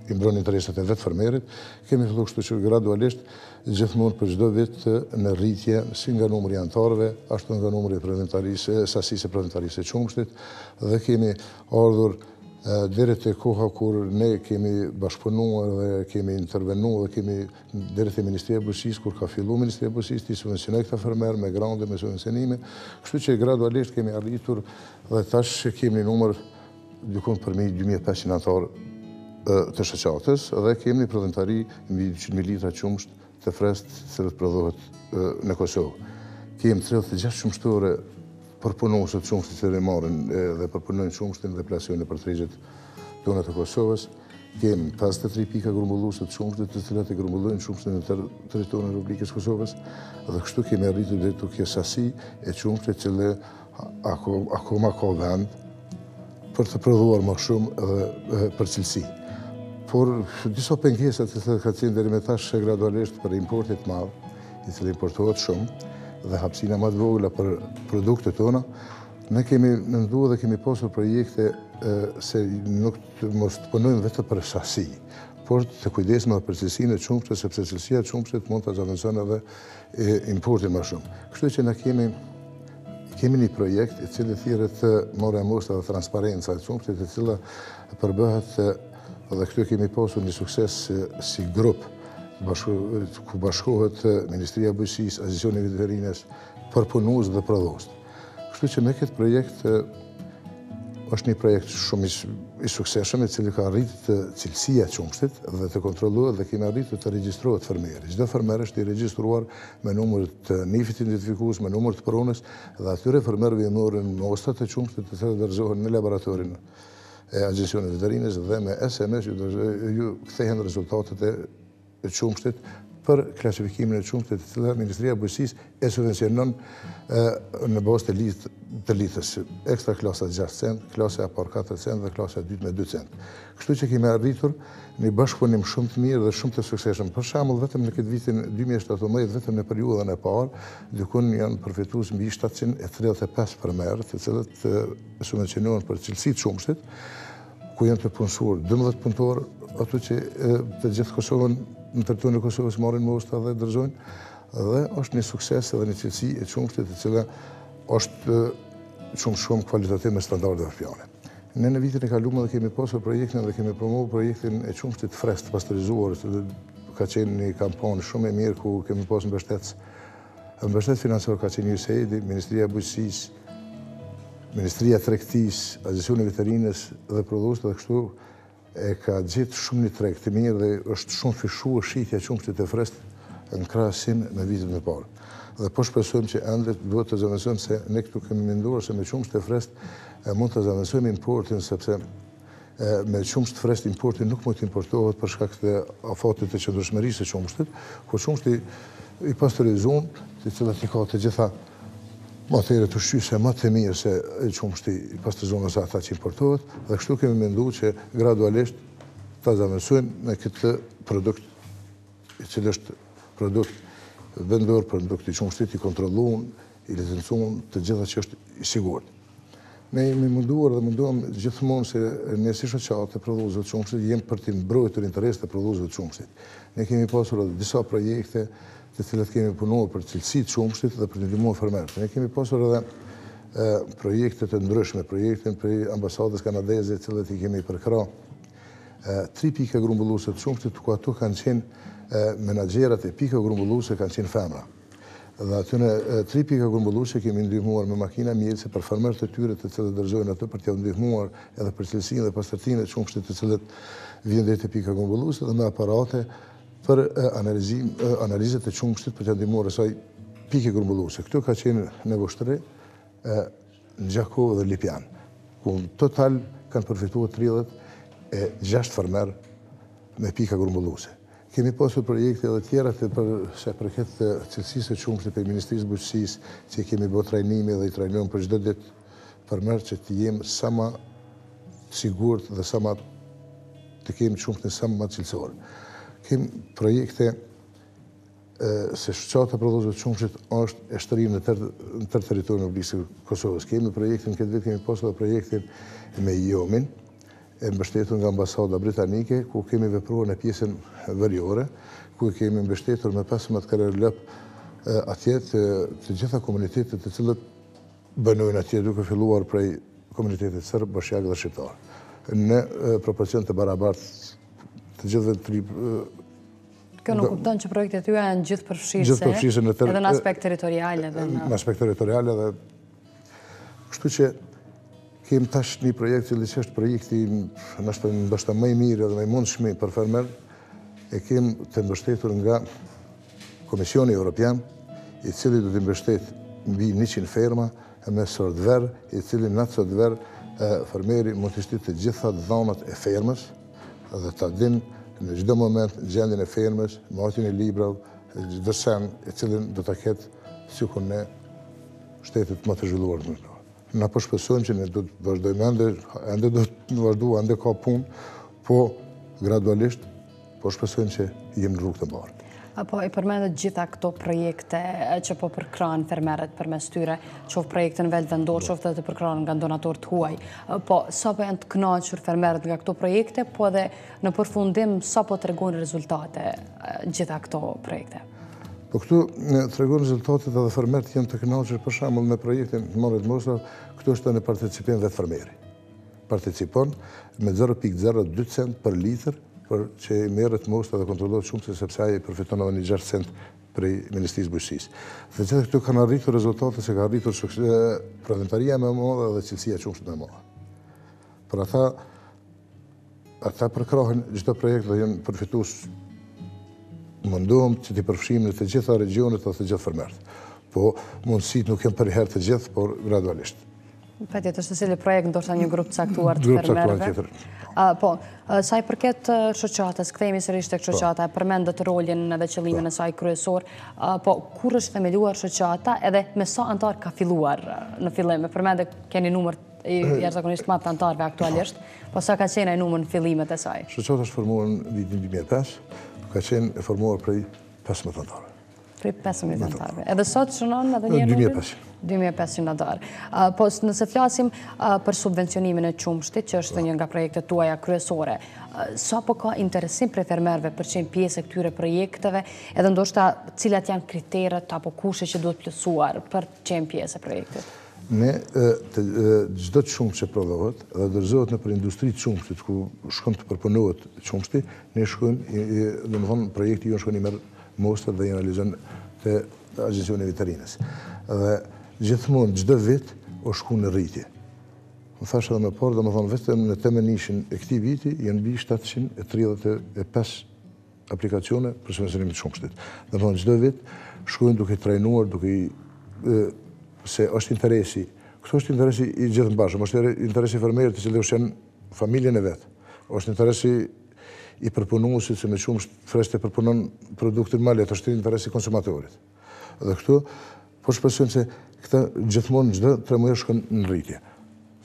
i mbron interesat e vetë fermerit, kemi filluar kështu që gradualisht gjithmonë për çdo vit në rritje si nga numri i anëtarëve, ashtu nga numri i sasisë prodhimtarisë së qumshtit, dhe kemi ardhur deri te koha kur ne kemi bashkëpunuar dhe kemi intervenuar dhe kemi deri te Ministria e Bujqësisë, kur ka filluar Ministria e Bujqësisë të subvencionoj këta fermerë me grante, me subvencionime, kështu që gradualisht kemi arritur dhe tash kemi një numër dikon përmi 2500 anëtarë të shoqatës dhe kemi një prodhimtari mbi 100.000 litra qumsht të frest që prodhohet në Kosovë. Kemi 36 qumshtore përpunuese të qumshtit që marrin dhe përpunojnë qumshtin dhe plasionin për tregjet tona të Kosovës. Kemi 53 pika grumbulluese të qumshtit të cilat e grumbullojnë qumshtin në territorin e Republikës Kosovës dhe kështu kemi arritur deri te kjo sasi e qumshtit që akoma ka vend për të prodhuar më shumë dhe për cilësi. Por disa pengesa të cilat ka qenë deri më tash gradualisht për importit madh, i cili importohet shumë, dhe hapësina më të vogla për produktet tona, ne kemi menduar dhe kemi pasur projekte se nuk mos të punojmë vetëm për sasi, por të kujdesemi edhe për cilësinë e qumshtit, sepse cilësia e qumshtit mund ta zëvendëson edhe importin më shumë. Kështu që ne kemi një projekt i cili thirret Morë Mostra dhe Transparenca e qumshtit, e cila përbëhet dhe këtu kemi pasur një sukses si grup ku bashkohet Ministria e Bujqësisë, Agensioni i Veterinarës, përpunues dhe prodhues. Kështu që me këtë projekt është një projekt shumë i suksesshëm, i cili ka arritur cilësia e qumshtit dhe të kontrollohet dhe kemi arritur të regjistrohet fermeri. Çdo fermer është i regjistruar me numër të nifit identifikues, me numër të pronës dhe atyre fermerëve i morën mostrat e qumshtit të cilat dorëzohen në laboratorin e Agjencionit Veterinarës dhe me SMS ju kthehen rezultatet e qumshtit për klasifikimin e qumshtit të cilat Ministria e Bujqësisë e subvencionon në bazë të litrës. Ekstra klasa 6 cent, klasa A 4 cent dhe klasa 2 me 2 cent. Kështu që kemi arritur një bashkëpunim shumë të mirë dhe shumë të suksesshëm. Për shembull, vetëm në këtë vitin 2017, vetëm në periudhën e parë, dikun janë përfitues mbi 735 fermerë, të cilët subvencionohen për cilësitë e qumshtit, ku janë të punësuar 12 punëtorë, ato që të gjithë Kosovën në territorin e Kosovës marrin mostra dhe dorëzojnë, dhe është një sukses edhe një cilësi e qumshtit e cila është shumë kvalitativ me standarde evropiane. Ne në vitin e kaluar kemi pasur projektin dhe kemi promovuar projektin e qumshtit frest pastorizuar, që ka qenë një kampanë shumë e mirë ku kemi pasur mbështet financiar ka qenë USAID, Ministria e Bujqësisë, Ministria e Tregtisë, Agensioni i Veterinarës dhe prodhuesit, dhe kështu e ka gjetë shumë një treg të mirë dhe është shumë fishuar shitja e qumshtit të frest në krahasim me vitin e parë. Dhe po shpresojmë që ende duhet të zëvendësojmë se ne këtu kemi menduar se me qumshit të frest mund të zëvendësojmë importin, sepse me qumshit të frest importin nuk mund të importohet për shkak të afatit të qëndrueshmërisë së qumshtit, ku qumshti i pastorizuar, të cilat i ka të gjitha materiet ushqyese më të mirë se qumshti i pastorizuar ose ata që importohet, dhe kështu kemi menduar që gradualisht ta zëvendësojmë me këtë produkt, i cili është produkt vendor, produkt i qumshtit i kontrolluar, i licencuar, të gjitha që është i sigurt. Ne jemi munduar dhe munduam gjithmonë se ne si shoqatë prodhuesve të qumshtit jemi për të mbrojtur interesat e prodhuesve të qumshtit. Ne kemi pasur edhe disa projekte të cilat kemi punuar për cilësitë e qumshtit dhe për të ndihmuar fermerët. Ne kemi pasur edhe projekte të ndryshme, projektin për ambasadës kanadeze, të cilat i kemi përkrah 3 pika grumbulluese të qumshtit, ku ato kanë qenë menaxherat e pika grumbulluese kanë qenë femra. Dhe aty në 3 pika grumbulluese kemi ndihmuar me makina mjelëse për fermerët e tyre të cilët dorëzojnë ato për t'u ndihmuar edhe për cilësinë dhe pastërtinë e qumshtit të cilët vijnë deri te pika grumbulluese dhe me aparate për analizat e qumshtit për t'u ndihmuar asaj pike grumbulluese. Këto ka qenë në Voshtri, në Gjakov dhe Lipjan, ku në total kanë përfituar 36 fermerë me pika grumbulluese. Kemi pasur projekte edhe tjera për sa i përket cilësisë së qumshtit për Ministrisë së Bujqësisë, që kemi bërë trajnime dhe i trajnojmë për çdo ditë fermerë që të jemi sa më sigurt dhe sa më të kemi qumshtin sa më cilësor. Kemi projekte se shoqata prodhuesve të qumshtit është e shtrirë në tërë territorin e Republikës së Kosovës. Kemi projektin këtë vit, kemi pasur projektin me Jomin, e mbështetur nga ambasada britanike, ku kemi vepruar në pjesën veriore, ku kemi mbështetur me 15 karerlëp atje të gjitha komunitetet të cilët bënojnë atje, duke filluar prej komunitetit sërb, bashkiak dhe shqiptar. Në proporcion të barabartë të gjithëve Kjo nuk kupton që projektet juaja janë gjithë përfshirëse, edhe në aspekt territorial. Në aspekt territorial edhe. Kështu që kemë tash një projekt që është projekti ndoshta më i mirë edhe më i mundshëm për fermer, e kemë të mbështetur nga Komisioni Evropian, i cili do të mbështet mbi 100 ferma me software, i cili në atë software fermeri mund të shtit të gjitha dhonat e fermës dhe ta din në çdo moment gjendjen e fermës, marrjen e librave, çdo sen e cilin do ta ketë sikur në shtetet më të zhvilluar. Na po shpresojmë që ne do të vazhdojmë ende do të vazhdojmë ende ka punë, po gradualisht po shpresojmë që jemi në rrugë të mbarë. Apo i përmendet gjitha këto projekte që po përkrahën fermerët përmes tyre, qoftë projekte në nivel vendor, qoftë edhe të përkrahën nga donatorë të huaj. Po sa po janë të kënaqur fermerët nga këto projekte, po edhe në përfundim sa po tregojnë rezultate gjitha këto projekte. Po këtu tregojnë rezultatet edhe fermerët janë të kënaqur, për shembull në projektin Morët Mostra, këtu është në participim vetë fermeri. Participon me 0.02 cent për litër, për që merret mostra dhe kontrollohet shumë, sepse ai përfiton edhe 6 cent prej Ministrisë Bujqësisë. Dhe gjithë këtu kanë arritur rezultate se ka arritur prodhimtaria më e madhe dhe cilësia e qumshtit më e madhe. Për ata përkrahen çdo projekt dhe janë përfitues. Mundohem që t'i përfshijmë në të gjitha regionet dhe të gjithë fermerët. Po mundësitë nuk janë për herë të gjithë, por gradualisht. Patjetër se cili projekt ndoshta një grup caktuar të fermerëve. Po, sa i përket shoqatës, kthehemi sërish tek shoqata, përmendet rolin edhe qëllimin e saj kryesor, po kur është themeluar shoqata edhe me sa antar ka filluar në fillim? Përmendet keni numër jashtëzakonisht më të antarëve aktualisht, po sa ka qenë ai numër në fillimet e saj? Shoqata është formuar në vitin 2005, ka qenë e formuar prej 15 antarëve. Prej 15 antarëve. Edhe sot shënon edhe një 2500 antarë. Po nëse flasim për subvencionimin e qumshtit, që është një nga projektet tuaja kryesore, sa po ka interesim prej fermerëve për qenë pjesë e këtyre projekteve, edhe ndoshta cilat janë kriteret apo kushtet që duhet plotësuar për qenë pjesë e projektit? Ne çdo qumsht që prodhohet dhe dorëzohet nëpër industri të qumshtit ku shkon të përpunohet qumshti, ne shkojmë, domethënë projekti ju shkon i merr mostrat dhe i analizon te Agjencioni e Veterinës. Dhe gjithmonë çdo vit u shku në rritje. Më thash edhe më parë, domethënë vetëm në temenishin e këtij viti janë mbi 735 aplikacione për subvencionimin e qumshtit. Domethënë çdo vit shkojnë duke trajnuar, se është interesi. Këto është interesi i gjithë mbashëm, është interesi fermerit që janë familjen e vet. Është interesi i përpunuesit se me qumsht freskët përpunon produktin më lehtë, është interesi i konsumatorit. Dhe këtu po shpresojmë se këta gjithmonë çdo 3 muaj shkon në rritje.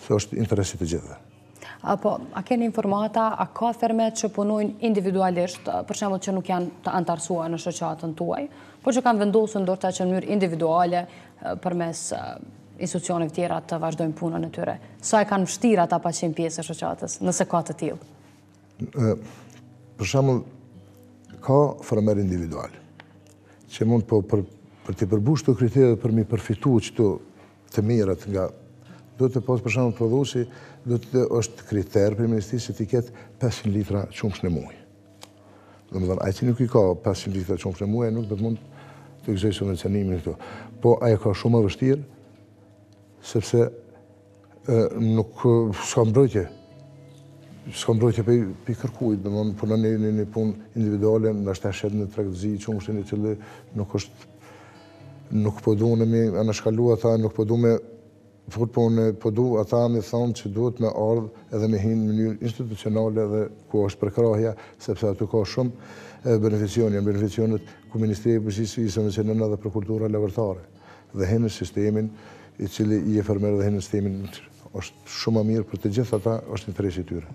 Se është interesi të gjithëve. Apo, a keni informata, a ka fermet që punojnë individualisht, për shembull që nuk janë të antarësuar në shoqatën tuaj, por që kanë vendosur ndoshta që në mënyrë individuale përmes institucioneve tjera të vazhdojnë punën e tyre. Sa e kanë vështirë ata pa qenë pjesë e shoqatës, nëse ka të tillë? Për shembull, ka fermer individual që mund po për të përmbushur këto kritere për mi përfituar çto të mirat nga do të pas për shembull prodhuesi do të është kriter për ministrisë të ketë 500 litra qumsh në muaj. Domethënë ai që nuk i ka 500 litra qumsh në muaj nuk do të mund të gëzojë subvencionimin këtu. Po ai ka shumë më vështirë sepse nuk s'ka mbrojtje. S'ka mbrojtje për kërkujt, domethënë punon në një punë individuale, ndoshta shet në tregëzi qumshin i cili nuk po duhen me anashkalu ata, nuk po duhen me po du ata me thonë që duhet me ardhë edhe me hinë në mënyrë institucionale dhe ku është përkrahja, sepse aty ka shumë beneficione, janë beneficionet ku Ministri e Bujqësisë i subvencionon edhe për kultura lagërtare. Dhe hinë në sistemin i cili i e fermerë dhe hinë në sistemin është shumë më mirë për të gjithë ata, është interesi tyre.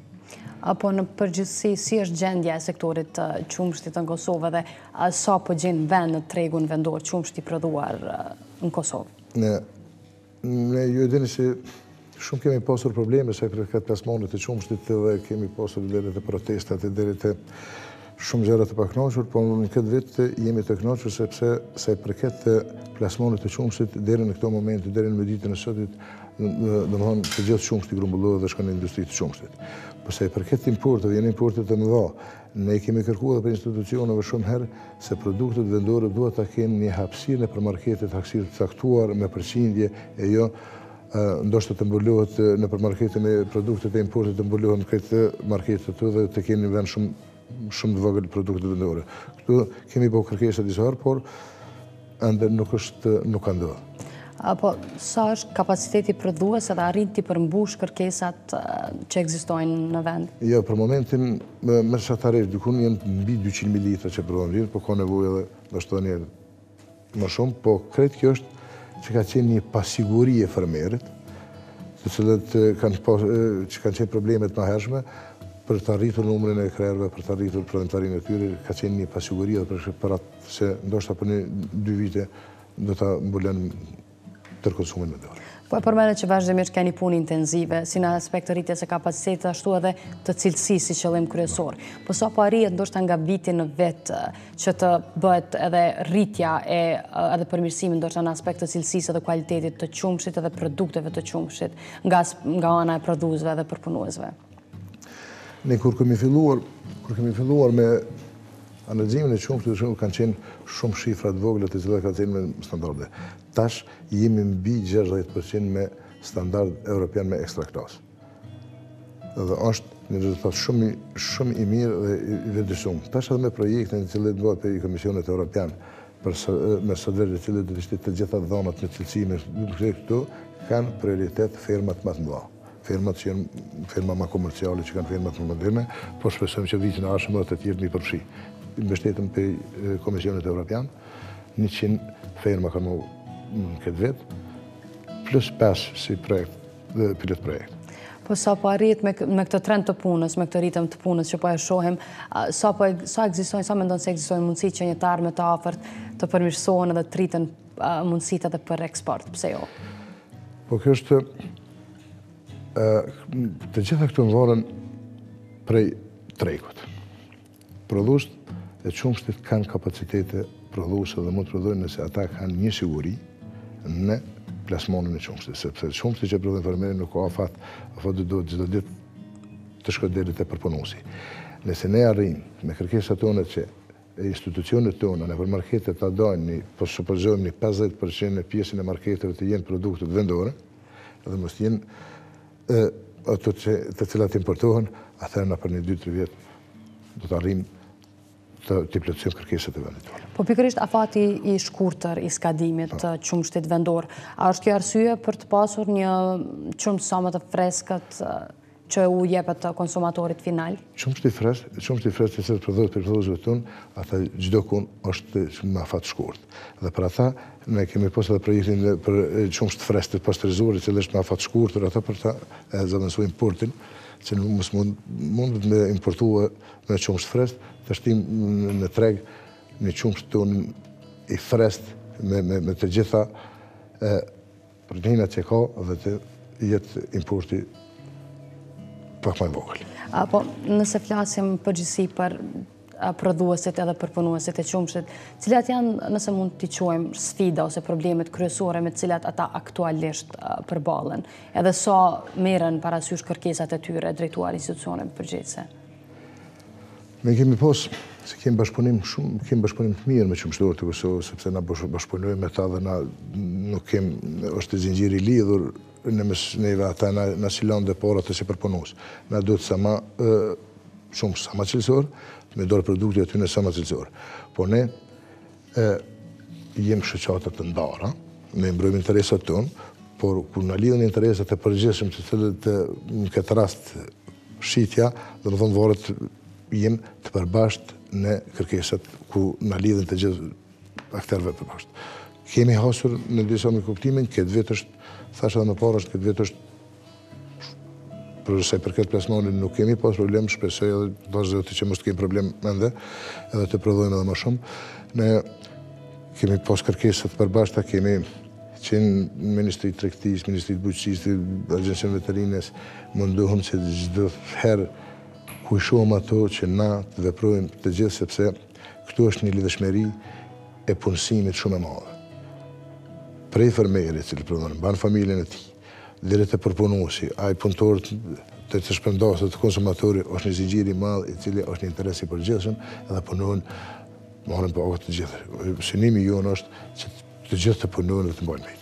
Apo në përgjithësi, si është gjendja e sektorit qumshtit në Kosovë dhe sa po gjenë vend në tregun vendor qumshti prodhuar në Kosovë? Ne ju e dini se Shumë kemi pasur probleme se për këtë plasmonit të qumshtit dhe kemi pasur deri të protestat e deri të shumë gjëra të pakënaqur, por në këtë vit jemi të kënaqur sepse se për këtë plasmonit të qumshtit deri në këto momente, deri në ditën e sotit, domethënë të gjithë qumshti grumbullohet dhe shkon në industri të qumshtit. Por se për këtë importeve, janë importe të mëdha. Ne kemi kërkuar për institucioneve shumë herë se produktet vendore duhet ta kenë një hapësirë në përmarkete të caktuar me përqindje e jo ndoshta të mbulohet në përmarkete me produktet e importit të mbulohen në këtë markete të dhe të keni vend shumë të vogël produkte vendore. Këtu kemi bërë kërkesa disa herë, por ende nuk ka ndodhur. Apo sa është kapaciteti prodhues edhe arrin të përmbush kërkesat që ekzistojnë në vend? Jo, për momentin me shatarisht dikun janë mbi 200 mililitra që prodhojnë, po ka nevojë edhe ndoshta një më shumë, po kretë kjo është që ka qenë një pasiguri e fermerit, të cilët që kanë qenë problemet më hershme, për të arritur numrin e krerëve, për të arritur prodhimtarinë e tyre, ka qenë një pasiguri edhe për atë se ndoshta për 2 vite do ta mbulen tërkonsumin me dorë. Po e përmendet që vazhdimisht keni punë intenzive, si në aspekt të rritjes së kapacitetit ashtu edhe të cilësisë si qëllim kryesor. Po sa po arrihet ndoshta nga viti në vit që të bëhet edhe rritja edhe përmirësimi ndoshta në aspekt të cilësisë dhe kualitetit të qumshit edhe produkteve të qumshit nga ana e prodhuesve dhe përpunuesve. Ne kur kemi filluar me analizimin e qumshtit kanë qenë shumë shifra të vogla të cilat kanë qenë me standarde. Tash jemi mbi 60% me standard evropian me ekstra klas. Dhe është një rezultat shumë i mirë dhe i vlerësuar. Tash edhe me projektin që bëhet për Komisionet Evropian me sodërë të cilët do të ishte të gjitha dhonat me cilësi me këtu kanë prioritet fermat më të mëdha. Fermat që janë ferma më komerciale, që kanë fermat më moderne, po shpresojmë që vitin e ardhshëm të tjerë mi përfshi. Mbështetëm për Komisionet Evropian, 100 ferma kanë në këtë vit, plus 5 si projekt dhe pilot projekt. Po sa po arrit me këtë trend të punës, me këtë ritëm të punës që po e shohim, sa mendon se ekzistojnë mundësitë që një të ardhme të afërt të përmirësohen edhe të rriten mundësitë edhe për eksport, pse jo? Po kjo është të gjitha këto varen prej tregut. Prodhuesit e qumshtit kanë kapacitete prodhuese dhe mund të prodhojnë nëse ata kanë një siguri në plasmonin e qumshtit, sepse qumshti që prodhojnë fermeri nuk ka afat duhet çdo ditë të shkojë deri te përpunuesi. Nëse ne arrijmë me kërkesat tona që institucionet tona në marketet ta dojnë, po supozojmë 50% e pjesën e marketeve të jenë produkte vendore, dhe mos jenë ato të cilat importohen, atëherë për 2-3 vjet do të arrijmë të plotësojmë kërkesat e vendit tonë. Po pikërisht afati i shkurtër i skadimit të qumshtit vendor, a është kjo arsye për të pasur një qumë sa më të freskët që u jepet konsumatorit final? Qumshti freskët që se prodhohet për prodhuesve tonë, ata çdo kun është me afat shkurt. Dhe për ata ne kemi posë edhe projektin për qumsht freskët pasterizuar, që është me afat shkurtër, ata për ta zëvendësuar importin, që mos mund me importua me qumsht freskët, të shtim në treg një qumsht tonë i freskët me të gjitha proteinat që ka dhe të jetë importi pak më i vogël. Po nëse flasim përgjithësi për prodhuesit edhe përpunuesit e qumshit, cilat janë, nëse mund t'i quajmë, sfida ose problemet kryesore me cilat ata aktualisht përballen, edhe sa merren parasysh kërkesat e tyre drejtuar institucioneve përgjithëse? Ne kemi se kemi bashkëpunim të mirë me qumshtorët e Kosovës, sepse na bashkëpunojmë me ta dhe na nuk është zinxhiri i lidhur në mes neve, ata na silon dhe por atë si përpunues. Na duhet sa më cilësor, me dorë produkte aty në sa më cilësor. Po ne jem shoqata të ndara, ne mbrojmë interesat tonë, por kur na lidhen interesat e përgjithshëm të cilët në këtë rast shitja, domethënë varet jem të përbashkët në kërkesat ku na lidhen të gjithë aktorëve përbashkët. Kemi hasur në disa me kuptimin, këtë vit është, thash edhe më parë, këtë vit është përse për këtë plasmonin nuk kemi pas problem, shpresoj edhe vazhdojmë që mos të kemi problem ende, edhe të prodhojmë edhe më shumë. Ne kemi pas kërkesat përbashkëta, kemi që në Ministri Tregtisë, Ministri Bujqësisë, Agjencion Veterinës, mundohëm që çdo herë ku i shohim ato që na të veprojmë të gjithë, sepse këtu është një lidhëshmëri e punësimit shumë e madhe. Prej fermerit, cili ban familjen e tij, deri te përpunuesi, ai punëtor të shpërndasë të konsumatori është një zinxhir i madh i cili është një interes i përgjithshëm dhe punojnë, marrin paguë të gjithë. Synimi jonë është që të gjithë të punojnë dhe të mbajnë mejtë.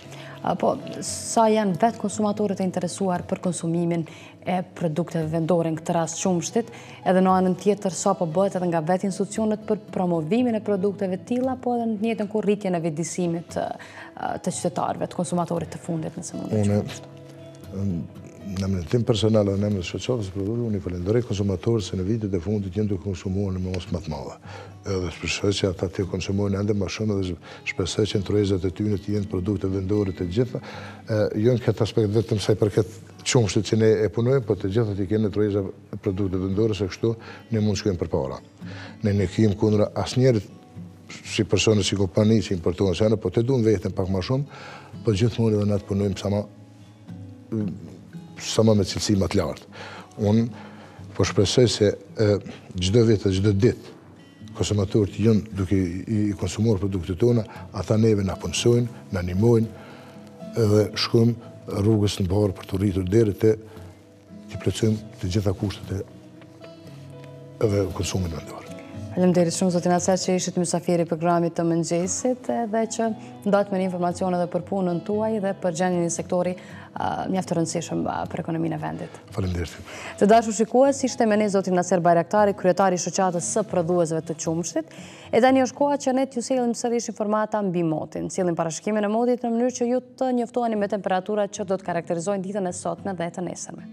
Po, sa janë vetë konsumatorët e interesuar për konsumimin e produkteve vendore në këtë rast qumshtit, edhe në anën tjetër sa po bëhet edhe nga vetë institucionet për promovimin e produkteve tilla, po edhe në të njëjtën kohë rritjen e vedisimit të qytetarëve, të konsumatorit të fundit nëse mund të qumshtit. Në mendim personal dhe në emër të shoqatës së produktit, unë i falenderoj konsumatorët se në vitet e fundit janë duke konsumuar në mos më të madhe. Edhe shpresoj që ata të konsumojnë ende më shumë dhe shpresoj që ndërtuesat e tyre të jenë produkte vendore të gjitha, jo në këtë aspekt vetëm sa i përket qumshtit që ne e punojmë, por të gjitha të kenë ndërtuesa produkte vendore, se kështu ne mund të shkojmë përpara. Ne kemi kundra asnjërit si persone, si kompani, si importojnë sene, po të duan veten pak më shumë, po gjithmonë edhe na të punojmë sa më me cilësi më të lartë. Unë po shpresoj se çdo vit, çdo ditë, konsumatorët janë duke i konsumuar produktet tona, ata neve na punësojnë, na ndihmojnë edhe shkojmë rrugës në barë për të rritur deri te të plotësojmë të gjitha kushtet edhe konsumin vendor. Faleminderit shumë zotin Acer që ishit mysafiri programit të mëngjesit dhe që ndatme një informacione dhe për punën tuaj dhe për gjendjen e sektori mjaft të rëndësishëm për ekonominë e vendit. Faleminderit. Të dashur shikues, ishte me ne zotin Acer Bajraktari, kryetari i shoqatës së prodhuesve të qumshtit. E tani është koha që ne t'ju sillim sërish informata mbi motin. Sillim parashikimin e modit në mënyrë që ju të njoftoheni me temperaturat që do të karakterizojnë ditën e sotme dhe të nesërme.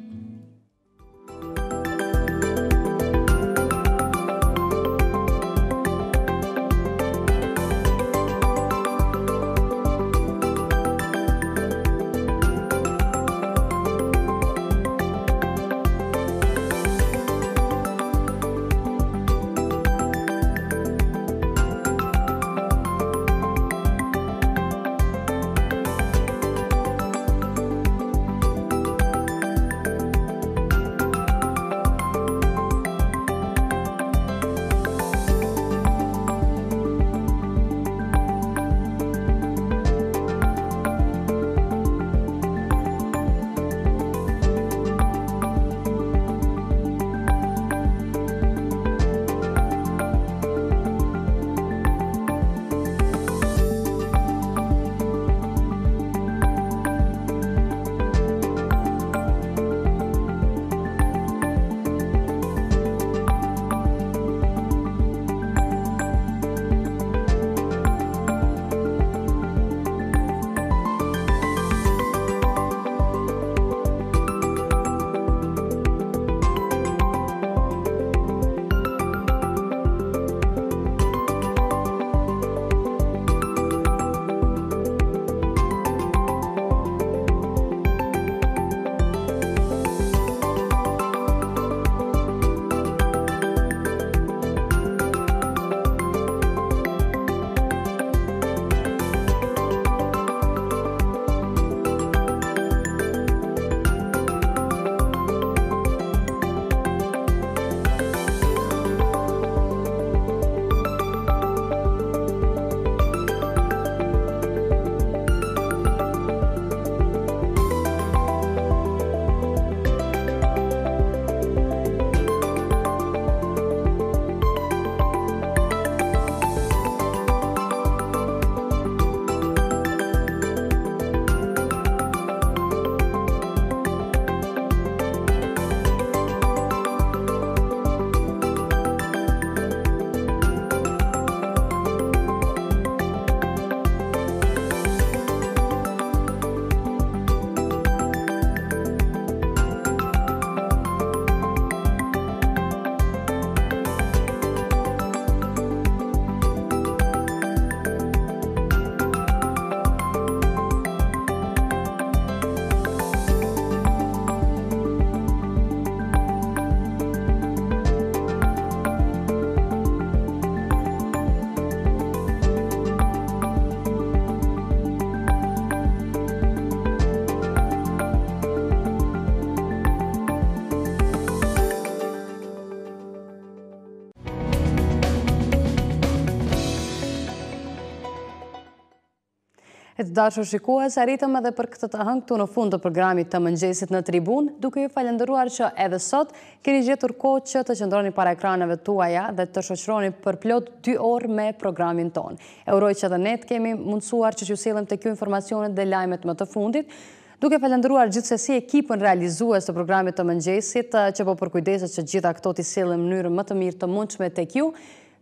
E të dashur shikues, arritëm edhe për këtë të hënë këtu në fund të programit të mëngjesit në Tribunë, duke ju falendëruar që edhe sot keni gjetur kohë që të qëndroni para ekraneve tuaja dhe të shoqëroni për plot 2 orë me programin ton. E uroj që edhe ne të kemi mundësuar që ju sillim tek ju informacionet dhe lajmet më të fundit, duke falendëruar gjithsesi ekipën realizues të programit të mëngjesit që po përkujdeset që gjitha këto t'i sillim në mënyrë më të mirë të mundshme tek ju.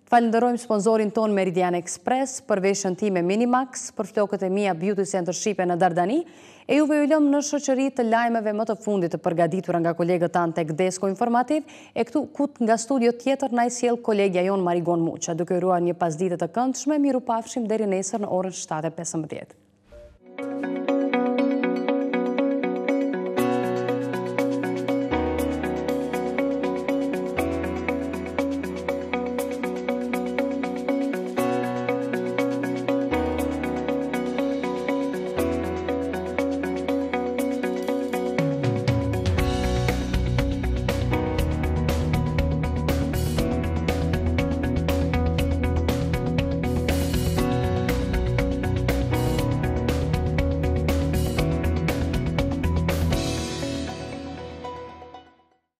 Falenderojmë sponsorin ton Meridian Express, për veshën time Minimax, për flokët e mia Beauty Center Shqipe në Dardani, e juve ju lëm në shoqëri të lajmeve më të fundit të përgatitura nga kolegët tanë tek Desko Informativ, e këtu nga studio tjetër na i sjell kolegja jon Marigon Muça, duke uruar një pasdite të këndshme, miru pafshim deri nesër në orën 7:15.